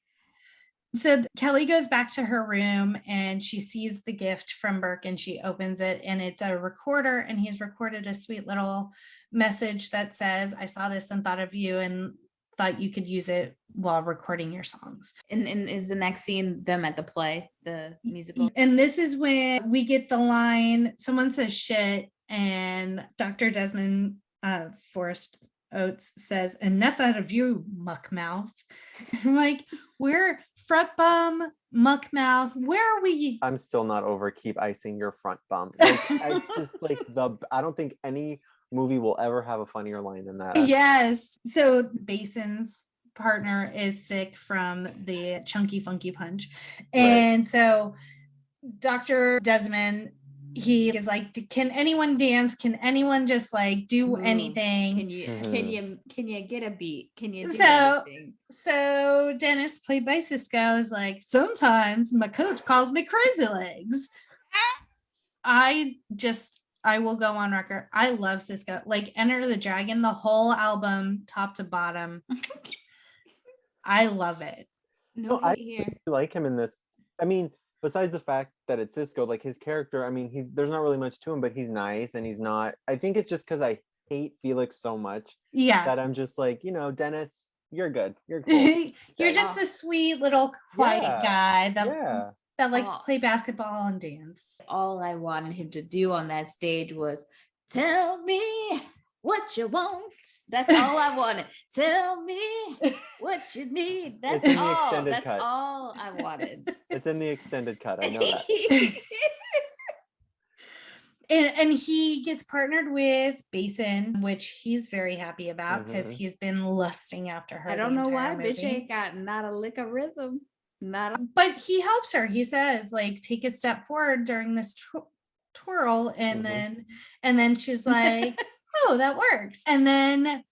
So Kelly goes back to her room and she sees the gift from Burke, and she opens it, and it's a recorder, and he's recorded a sweet little message that says, I saw this and thought of you and thought you could use it while recording your songs. And is the next scene them at the play, the musical? And this is when we get the line, someone says shit, and Dr. Desmond Forrest Oates says, enough out of you, muck mouth. I'm like, we're front bum, muck mouth. Where are we? I'm still not over keep icing your front bum. Like, it's just like I don't think any movie will ever have a funnier line than that. Yes. So Basin's partner is sick from the chunky funky punch. And so Dr. Desmond, he is like, can anyone dance? Can anyone just like do anything? Can you get a beat? Can you do So anything? So Dennis, played by Sisqo, is like, sometimes my coach calls me crazy legs. I will go on record. I love Sisqo. Like Enter the Dragon, the whole album, top to bottom. I love it. No, I here. like him in this. I mean, besides the fact that it's Sisqo, like his character, I mean, there's not really much to him, but he's nice and he's not. I think it's just because I hate Felix so much. Yeah. That I'm just like, Dennis, you're good. You're cool. You're just the sweet little quiet guy that likes to play basketball and dance. All I wanted him to do on that stage was tell me what you want. That's all I wanted. Tell me what you need. That's all. That's cut. All I wanted. It's in the extended cut. I know that. And he gets partnered with Basin, which he's very happy about because he's been lusting after her. I don't know why, bitch ain't got not a lick of rhythm. But he helps her. He says, like, take a step forward during this twirl, and then she's like, oh, that works. And then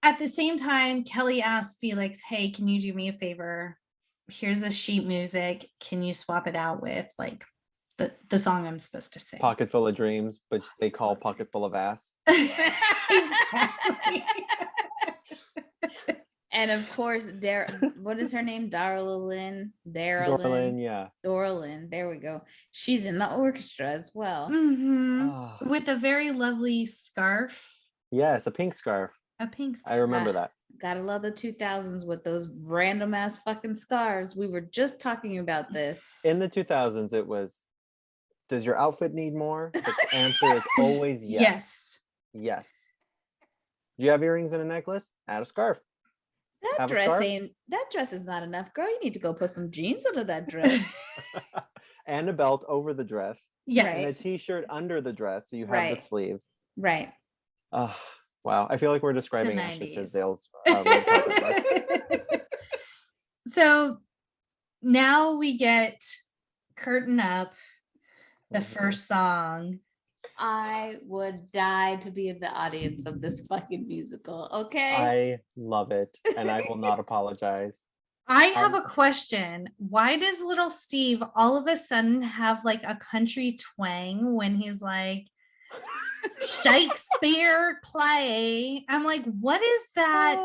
at the same time, Kelly asks Felix, hey, can you do me a favor? Here's the sheet music. Can you swap it out with like the song I'm supposed to sing? Pocket Full of Dreams, but they call Pocket Full of Ass. Exactly. And of course, what is her name? Darlene, yeah. Dorlin, there we go. She's in the orchestra as well. With a very lovely scarf. Yes, a pink scarf. A pink scarf. I remember that. Gotta love the 2000s with those random ass fucking scarves. We were just talking about this. In the 2000s, it was, does your outfit need more? The answer is always yes. Yes. Do you have earrings and a necklace? Add a scarf. That dress is not enough, girl. You need to go put some jeans under that dress. And a belt over the dress. Yes. And a t-shirt under the dress so you have the sleeves. Right. Oh, wow. I feel like we're describing Ashley Tisdale's So now we get Curtain Up, the first song. I would die to be in the audience of this fucking musical. Okay. I love it, and I will not apologize. I have a question. Why does little Steve all of a sudden have like a country twang when he's like Shakespere play? I'm like, what is that?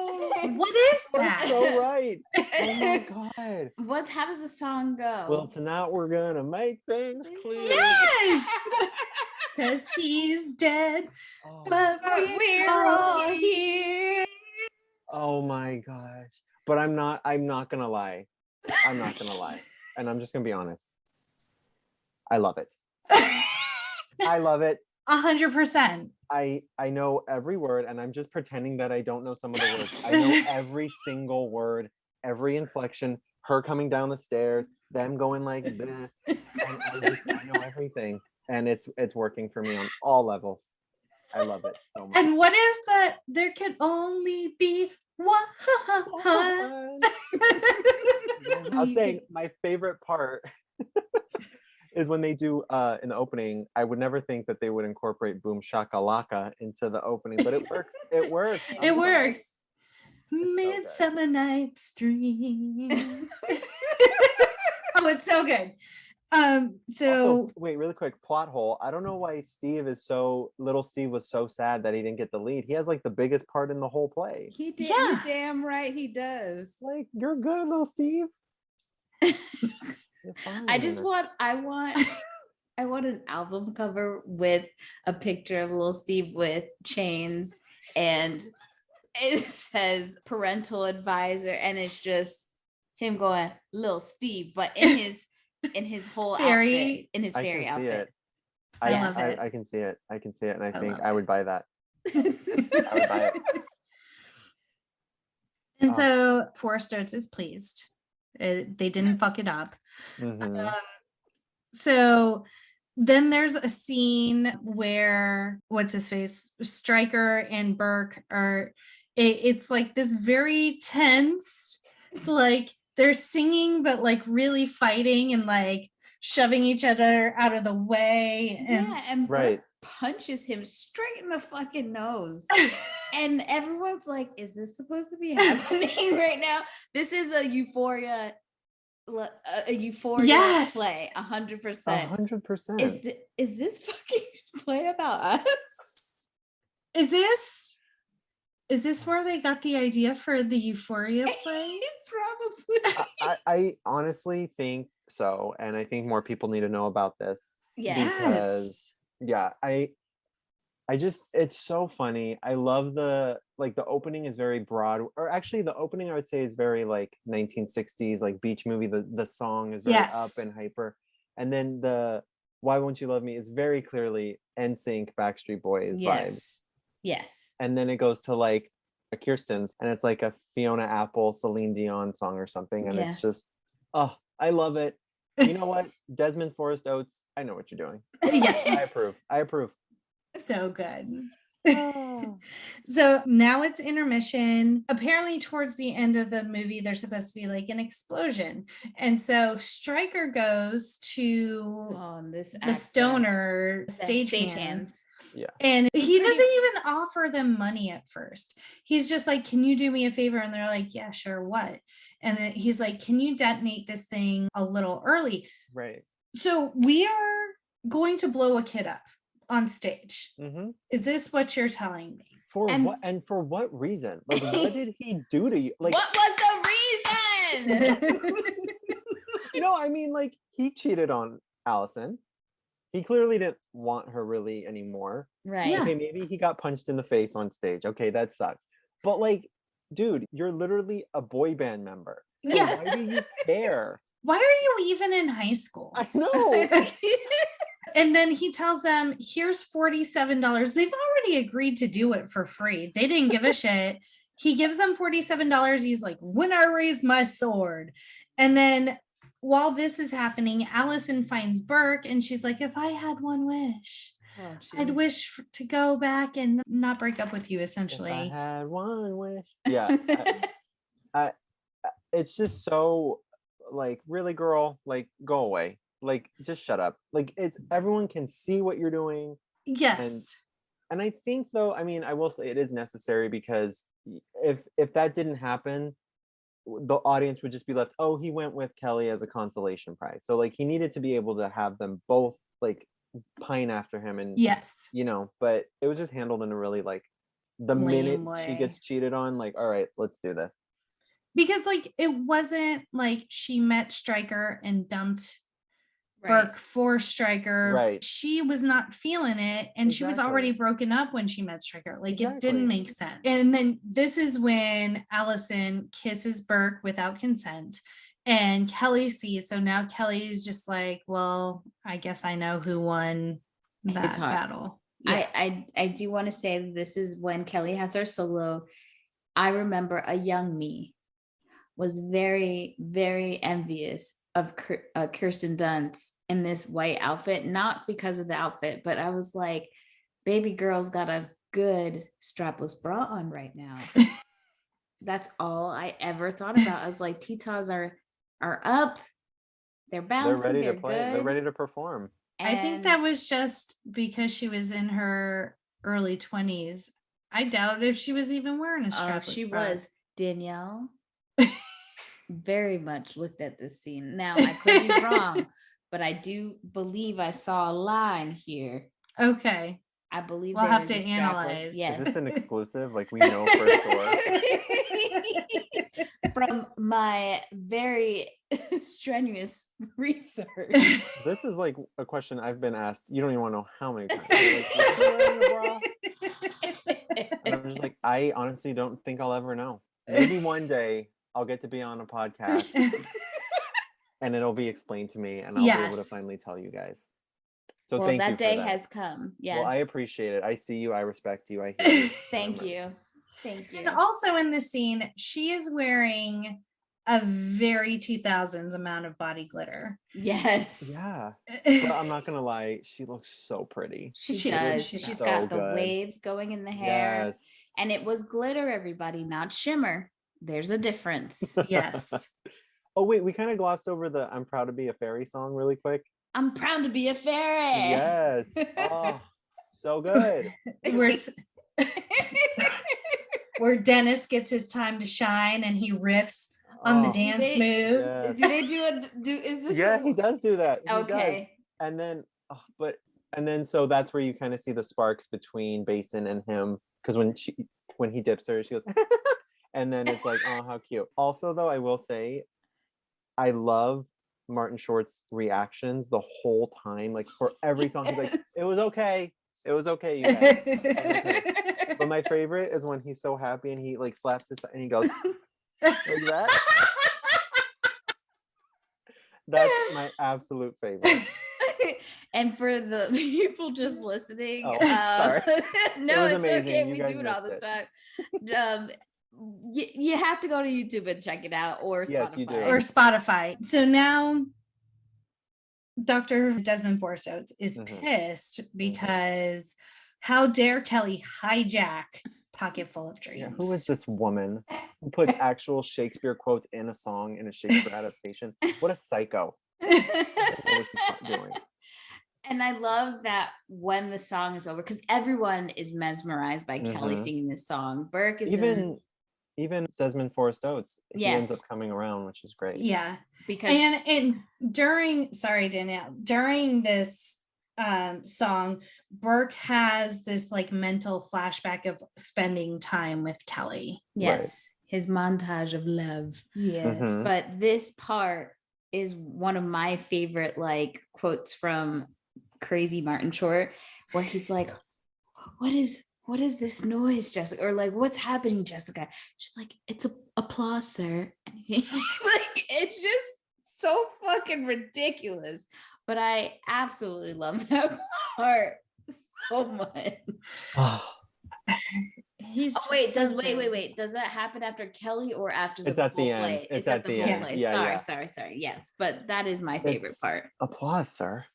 What is that? So right. Oh my God. How does the song go? Well, tonight we're gonna make things clear. Yes. Because he's dead, but we're all here. Oh my gosh. But I'm not gonna lie. I'm not gonna lie. And I'm just gonna be honest. I love it. I love it. 100%. I know every word, and I'm just pretending that I don't know some of the words. I know every single word, every inflection, her coming down the stairs, them going like this. And I know everything. And it's working for me on all levels. I love it so much. And what is that? There can only be one. I'll say my favorite part is when they do in the opening. I would never think that they would incorporate Boom Shakalaka into the opening, but it works. It works. It works. Midsummer Night's Dream. Oh, it's so good. So also, wait, really quick, plot hole. I don't know why little Steve was so sad that he didn't get the lead. He has like the biggest part in the whole play. He did. Yeah. You're damn right he does. Like, you're good, little Steve. I want an album cover with a picture of little Steve with chains, and it says parental advisor, and it's just him going little Steve, but in his whole outfit, in his fairy outfit. I love it. I can see it. And I think I would buy that. I would buy it. And so Forrest Oates is pleased. They didn't fuck it up. So then there's a scene where what's his face, Stryker and Burke are. It's like this very tense, like they're singing but like really fighting, and like shoving each other out of the way. And yeah, and Right. Burke punches him straight in the fucking nose. And everyone's like, is this supposed to be happening right now? This is a Euphoria Yes. play, 100%. 100%. Is this fucking play about us? Is this where they got the idea for the Euphoria play? Probably. I honestly think so, and I think more people need to know about this. Because I just, it's so funny. I love the opening is very broad, or actually the opening I would say is very like 1960s like beach movie. The song is very up and hyper, and then the Why Won't You Love Me is very clearly NSYNC Backstreet Boys vibes. Yes. And then it goes to like a Kirsten's, and it's like a Fiona Apple, Celine Dion song or something, and it's just, oh, I love it. You know what, Desmond Forrest Oates, I know what you're doing. I approve. So good. So now it's intermission. Apparently towards the end of the movie there's supposed to be like an explosion, and so Stryker goes to the stoner stagehands. Yeah. And he doesn't even offer them money at first. He's just like, can you do me a favor? And they're like, yeah, sure, what? And then he's like, can you detonate this thing a little early? Right. So we are going to blow a kid up on stage. Mm-hmm. Is this what you're telling me? For what reason? Like, what did he do to you? Like, what was the reason? No, I mean, like, he cheated on Allison. He clearly didn't want her really anymore. Right. Okay, maybe he got punched in the face on stage. Okay, that sucks. But like, dude, you're literally a boy band member. Yeah. Why do you care? Why are you even in high school? I know. And then he tells them, here's $47. They've already agreed to do it for free. They didn't give a shit. He gives them $47. He's like, when I raise my sword. And then while this is happening, Allison finds Burke and she's like, if I had one wish, I'd wish to go back and not break up with you, essentially. If I had one wish. Yeah. I it's just so like, really, girl, like, go away. Like, just shut up. Like, it's everyone can see what you're doing. Yes. And I think, though, I mean, I will say it is necessary, because if that didn't happen, the audience would just be left, oh, he went with Kelly as a consolation prize. So like, he needed to be able to have them both like pine after him, and you know, but it was just handled in a really like, the lame minute way. she gets cheated on, like, all right, let's do this. Because like, it wasn't like she met Stryker and dumped Burke for Stryker. Right. She was not feeling it, and she was already broken up when she met Stryker. Like, it didn't make sense. And then this is when Allison kisses Burke without consent, and Kelly sees. So now Kelly's just like, well, I guess I know who won that battle. Yeah. I do want to say this is when Kelly has her solo. I remember a young me was very, very envious of Kirsten Dunst in this white outfit, not because of the outfit, but I was like, baby girl's got a good strapless bra on right now. That's all I ever thought about. I was like, Titas are up, they're bouncing, they're ready they're to play, good. they're ready to perform. I think that was just because she was in her early 20s. I doubt if she was even wearing a strapless she bra. was. Danielle very much looked at this scene. Now, I could be wrong, but I do believe I saw a line here. Okay. I believe we'll have to analyze. Yes. Is this an exclusive? Like, we know for sure? From my very strenuous research. This is like a question I've been asked. You don't even want to know how many times. Like, wearing a bra? And I'm just like, I honestly don't think I'll ever know. Maybe one day I'll get to be on a podcast and it'll be explained to me, and I'll be able to finally tell you guys. So well, thank you that for day that. has come. Yes. Well, I appreciate it. I see you. I respect you. I hear you. Thank you. Thank you. And also in this scene, she is wearing a very 2000s amount of body glitter. Yes. Yeah. But I'm not gonna lie, she looks so pretty. She does. She's got the waves going in the hair. Yes. And it was glitter, everybody, not shimmer. There's a difference. Yes. Oh wait, we kind of glossed over the "I'm proud to be a fairy" song really quick. I'm proud to be a fairy. Yes. Oh, so good. Where Dennis gets his time to shine and he riffs on the Oh, dance moves. yes. Do they is this Yeah, he does do that. He does. Okay. And then, so that's where you kind of see the sparks between Basin and him, because when he dips her, she goes, and then it's like, oh, how cute. Also, though, I will say, I love Martin Short's reactions the whole time, like for every song. He's like, it was okay, you guys. Okay. But my favorite is when he's so happy and he like slaps his and he goes like that. That's my absolute favorite. And for the people just listening, sorry. No, it's amazing. okay. You We guys do it all the missed time. You have to go to YouTube and check it out, or Yes, Spotify. you do. Or Spotify. So now Dr. Desmond Forsythe is pissed because how dare Kelly hijack Pocket Full of Dreams? Yeah, who is this woman who puts actual Shakespeare quotes in a song in a Shakespeare adaptation? What a psycho. What was she doing? And I love that when the song is over, because everyone is mesmerized by Kelly singing this song. Burke is even Desmond Forrest Oates, he ends up Yes. coming around, which is great. Yeah. because And Danielle, during this song, Burke has this like mental flashback of spending time with Kelly. yes, his montage of love. Yes. Mhm. But this part is one of my favorite like quotes from Crazy Martin Short, where he's like, what is this noise, Jessica? Or like, what's happening, Jessica? She's like, it's a applause, sir. And like, it's just so fucking ridiculous. But I absolutely love that part so much. He's Wait, does that happen after Kelly or after the It's at the whole end. play? It's at the whole end. play. Yeah, Sorry. Yes, but that is my favorite part. Applause, sir.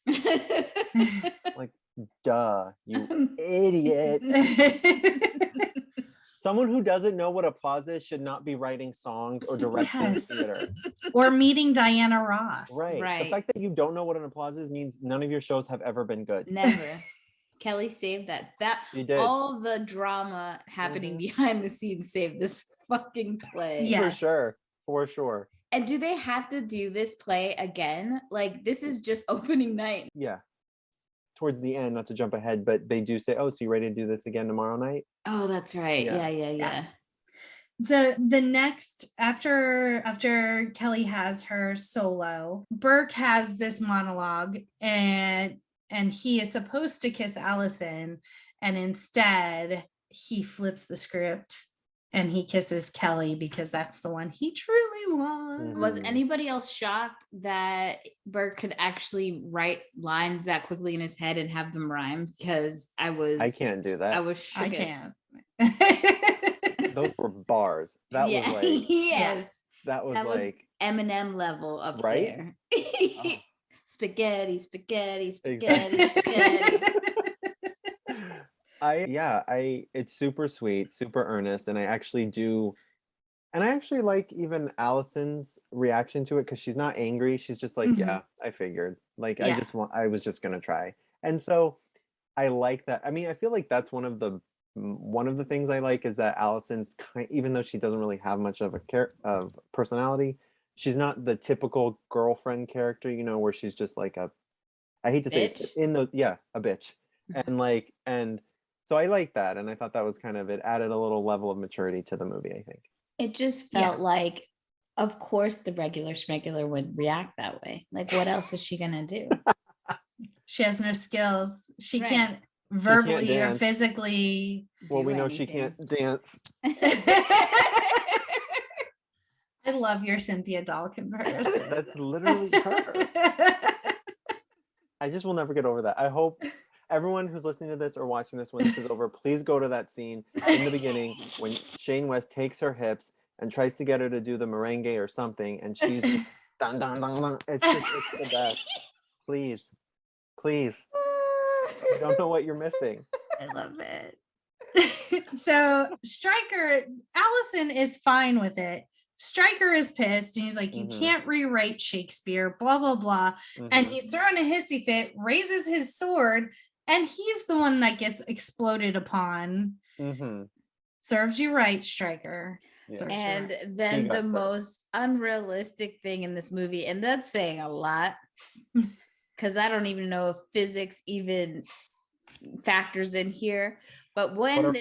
Like, duh, you idiot. Someone who doesn't know what applause is should not be writing songs or directing Yes. theater. Or meeting Diana Ross. Right. The fact that you don't know what an applause is means none of your shows have ever been good. Never. Kelly saved that. She did. All the drama happening behind the scenes saved this fucking play. Yes. For sure. And do they have to do this play again? Like, this is just opening night. Yeah. Towards the end, not to jump ahead, but they do say, oh, so you ready to do this again tomorrow night? Oh, that's right. Yeah. So the next after Kelly has her solo, Burke has this monologue and he is supposed to kiss Allison, and instead he flips the script and he kisses Kelly because that's the one he truly wants. Was anybody else shocked that Burke could actually write lines that quickly in his head and have them rhyme? Because I can't do that. I was shook. I can't. Those were bars. That was like yes. That was like Eminem level up right? there. Oh. Spaghetti. It's super sweet, super earnest, and I actually like even Allison's reaction to it, because she's not angry. She's just like, yeah, I figured. Like, Yeah. I was just gonna try. And so I like that. I mean, I feel like that's one of the things I like is that Allison's even though she doesn't really have much of of personality, she's not the typical girlfriend character, where she's just like I hate to say it, a bitch. And so I like that, and I thought that was it added a little level of maturity to the movie, I think. It just felt like, of course, the regular schmegular would react that way. Like, what else is she gonna do? She has no skills. She Right. can't verbally or dance. physically. Well, do we know anything. she can't dance. I love your Cynthia Doll comparison. That's literally her. I just will never get over that. I hope everyone who's listening to this or watching this when this is over, please go to that scene in the beginning when Shane West takes her hips and tries to get her to do the merengue or something, and she's just dun, dun, dun, dun. It's the best. Please. You don't know what you're missing. I love it. So Allison is fine with it, Stryker is pissed and he's like, you can't rewrite Shakespeare, blah, blah, blah. And he's throwing a hissy fit, raises his sword, and he's the one that gets exploded upon. Serves you right, Stryker. Yeah. And then the most unrealistic thing in this movie, and that's saying a lot, because I don't even know if physics even factors in here. But when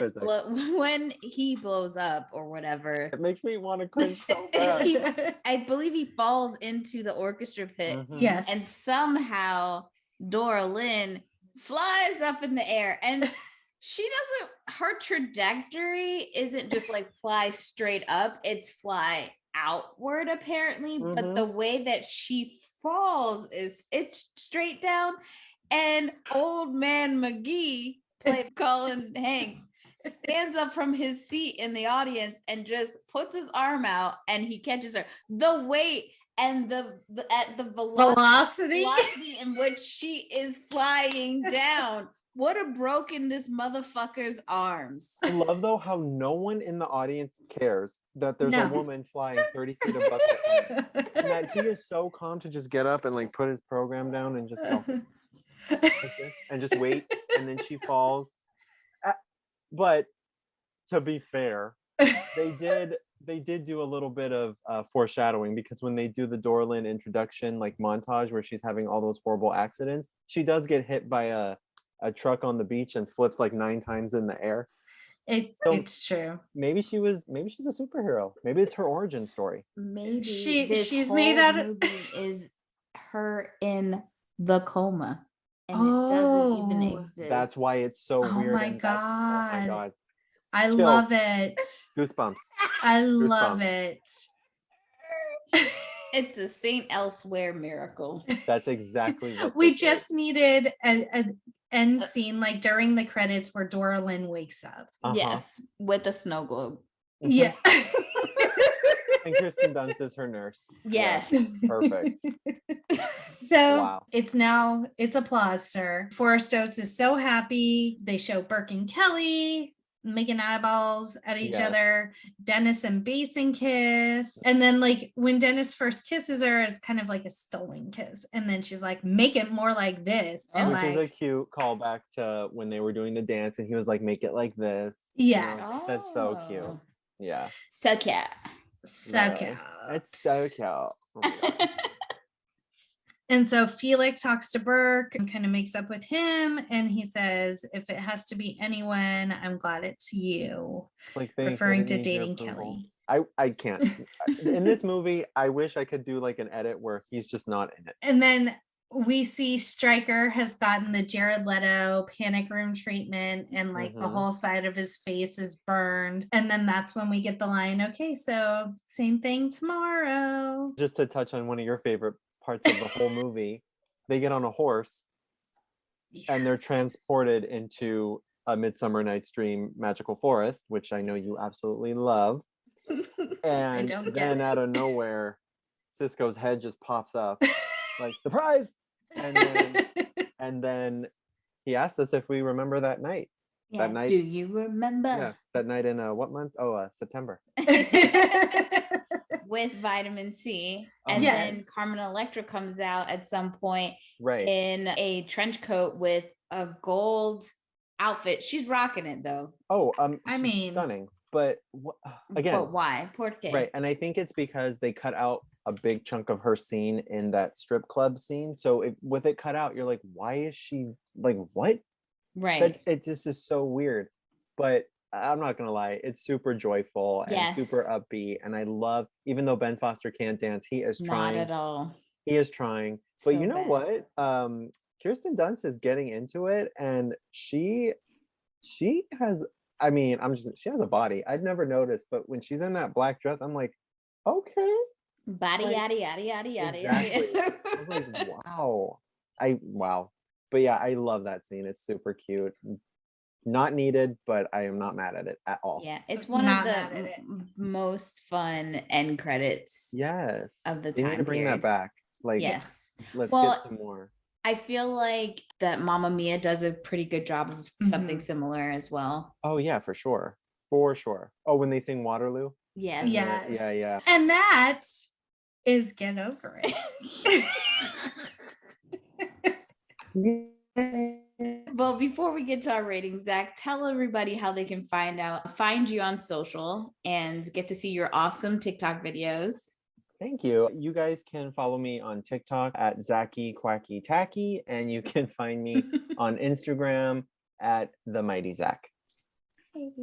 when he blows up or whatever, it makes me want to cringe so bad. I believe he falls into the orchestra pit. Yes. And somehow Dora Lynn flies up in the air, and her trajectory isn't just like fly straight up, it's fly outward apparently. But the way that she falls it's straight down. And old man McGee, played Colin Hanks, stands up from his seat in the audience and just puts his arm out and he catches her. The weight and the velocity in which she is flying down would have broken this motherfucker's arms. I love though how no one in the audience cares that there's a woman flying 30 feet above them, and that he is so calm to just get up and like put his program down and just go. And just wait, and then she falls. But to be fair, they did do a little bit of foreshadowing, because when they do the Dora Lynn introduction like montage where she's having all those horrible accidents, she does get hit by a truck on the beach and flips like 9 times in the air. It's true. Maybe she's a superhero. Maybe it's her origin story. Maybe she's made out of movie is her in the coma. And it doesn't even exist. That's why it's so weird. Oh my god. I Chills. love it. Goosebumps. I love it. It's a Saint Elsewhere miracle. That's exactly what we just needed an end scene like during the credits where Dora Lynn wakes up. Yes, with a snow globe. Yeah. And Kirsten Dunst is her nurse. Yes. Perfect. So it's applause, sir. Forrest Oates is so happy. They show Burke and Kelly making eyeballs at each other. Dennis and Basin kiss. And then like when Dennis first kisses her, it's kind of like a stolen kiss. And then she's like, make it more like this. And which is a cute callback to when they were doing the dance and he was like, make it like this. Yeah. You know? That's so cute. Yeah. So cute. So cute. It's so cute. Oh my God. And so Felix talks to Burke and kind of makes up with him. And he says, if it has to be anyone, I'm glad it's you. Like referring to dating Kelly. I can't. In this movie, I wish I could do like an edit where he's just not in it. And then we see Stryker has gotten the Jared Leto panic room treatment and like the whole side of his face is burned. And then that's when we get the line, okay, so same thing tomorrow. Just to touch on one of your favorite parts of the whole movie, they get on a horse and they're transported into a Midsummer Night's Dream magical forest, which I know you absolutely love. And then out of nowhere, Sisqo's head just pops up like surprise. And then he asked us if we remember that night. Yeah, that night. Do you remember? Yeah, that night in what month? Oh, September. With vitamin C. And then Carmen Electra comes out at some point in a trench coat with a gold outfit. She's rocking it though. Oh, I mean, stunning. But again, but why? Porque. Right. And I think it's because they cut out a big chunk of her scene in that strip club scene. So with it cut out, you're like, why is she like, what? Right. It just is so weird. But I'm not gonna lie, it's super joyful and super upbeat. And I love, even though Ben Foster can't dance, he is trying. Not at all. He is trying. But so you know what? Kirsten Dunst is getting into it, and she has, I mean, she has a body. I'd never noticed, but when she's in that black dress, I'm like, okay. Body yada yada yada yada. Exactly. I was like, wow. Wow. But yeah, I love that scene. It's super cute. Not needed, but I am not mad at it at all. Yeah, it's one of the most fun end credits. Yes. Of the they time need to bring period. that back. Like, yes. Let's get some more. I feel like that Mamma Mia does a pretty good job of something similar as well. Oh yeah, for sure. For sure. Oh, when they sing Waterloo. Yes. Yes. Yeah. And that is Get Over It. Well, before we get to our ratings, Zach, tell everybody how they can find you on social and get to see your awesome TikTok videos. Thank you. You guys can follow me on TikTok at Zacky Quacky Tacky, and you can find me on Instagram at The Mighty Zack.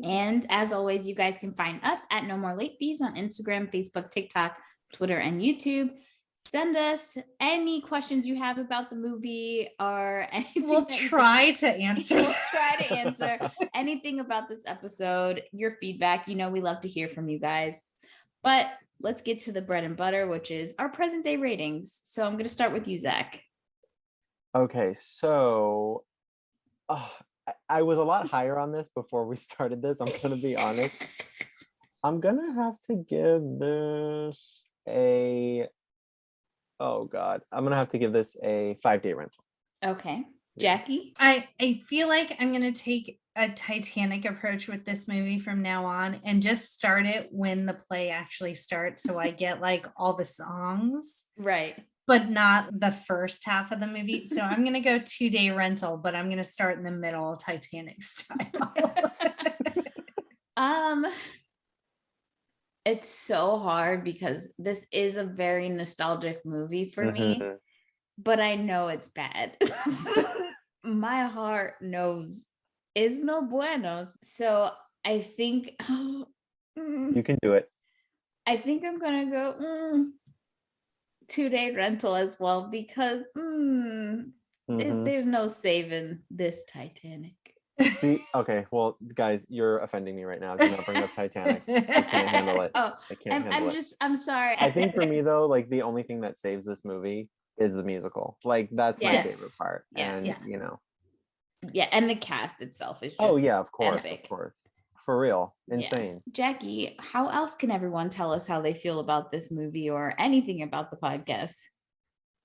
And as always, you guys can find us at No More Late Fees on Instagram, Facebook, TikTok, Twitter, and YouTube. Send us any questions you have about the movie or anything. We'll try to answer. We'll try to answer anything about this episode, your feedback. You know, we love to hear from you guys. But let's get to the bread and butter, which is our present day ratings. So I'm going to start with you, Zach. Okay, so I was a lot higher on this before we started this. I'm going to be honest. I'm going to have to give this I'm going to have to give this a 5-day rental. Okay. Jackie? I feel like I'm going to take a Titanic approach with this movie from now on and just start it when the play actually starts. So I get like all the songs. Right. But not the first half of the movie. So I'm going to go 2-day rental, but I'm going to start in the middle, Titanic style. It's so hard because this is a very nostalgic movie for me, but I know it's bad. My heart knows es no bueno. So I think you can do it. I think I'm going to go 2-day rental as well because there's no saving this Titanic. See, okay, well, guys, you're offending me right now. Do not bring up Titanic. I can't handle it. Oh, I can't handle it. I'm sorry. I think for me though, like the only thing that saves this movie is the musical. Like that's my favorite part. Yes. And you know. Yeah, and the cast itself is just of course, epic. Of course. For real. Insane. Yeah. Jackie, how else can everyone tell us how they feel about this movie or anything about the podcast?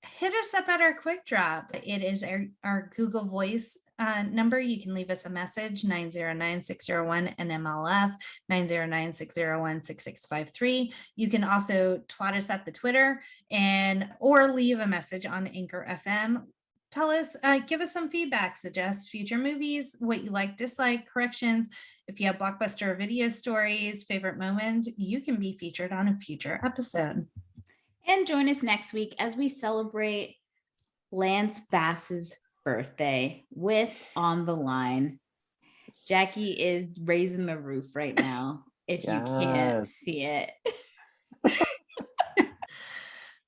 Hit us up at our quick drop. It is our Google Voice number. You can leave us a message, 909-601-NMLF, 909-601-6653. You can also twat us at the Twitter or leave a message on Anchor FM. Tell us, give us some feedback, suggest future movies, what you like, dislike, corrections. If you have blockbuster video stories, favorite moments, you can be featured on a future episode. And join us next week as we celebrate Lance Bass's birthday with On the Line. Jackie is raising the roof right now, if you can't see it.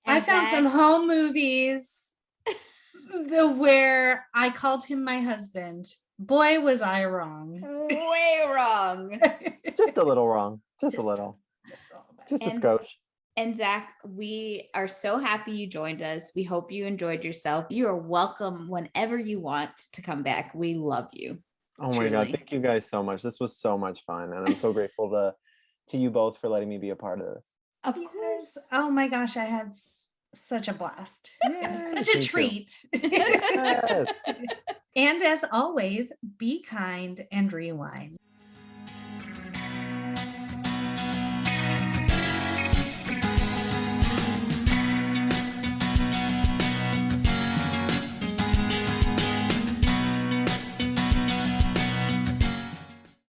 I found some home movies where I called him my husband. Boy, was I wrong. Way wrong. Just a little wrong. Just a little. Just a skosh. And Zach, we are so happy you joined us. We hope you enjoyed yourself. You are welcome whenever you want to come back. We love you. Oh my God. Thank you guys so much. This was so much fun. And I'm so grateful to you both for letting me be a part of this. Of course. Oh my gosh. I had such a blast. Such a treat. Yes. And as always, be kind and rewind.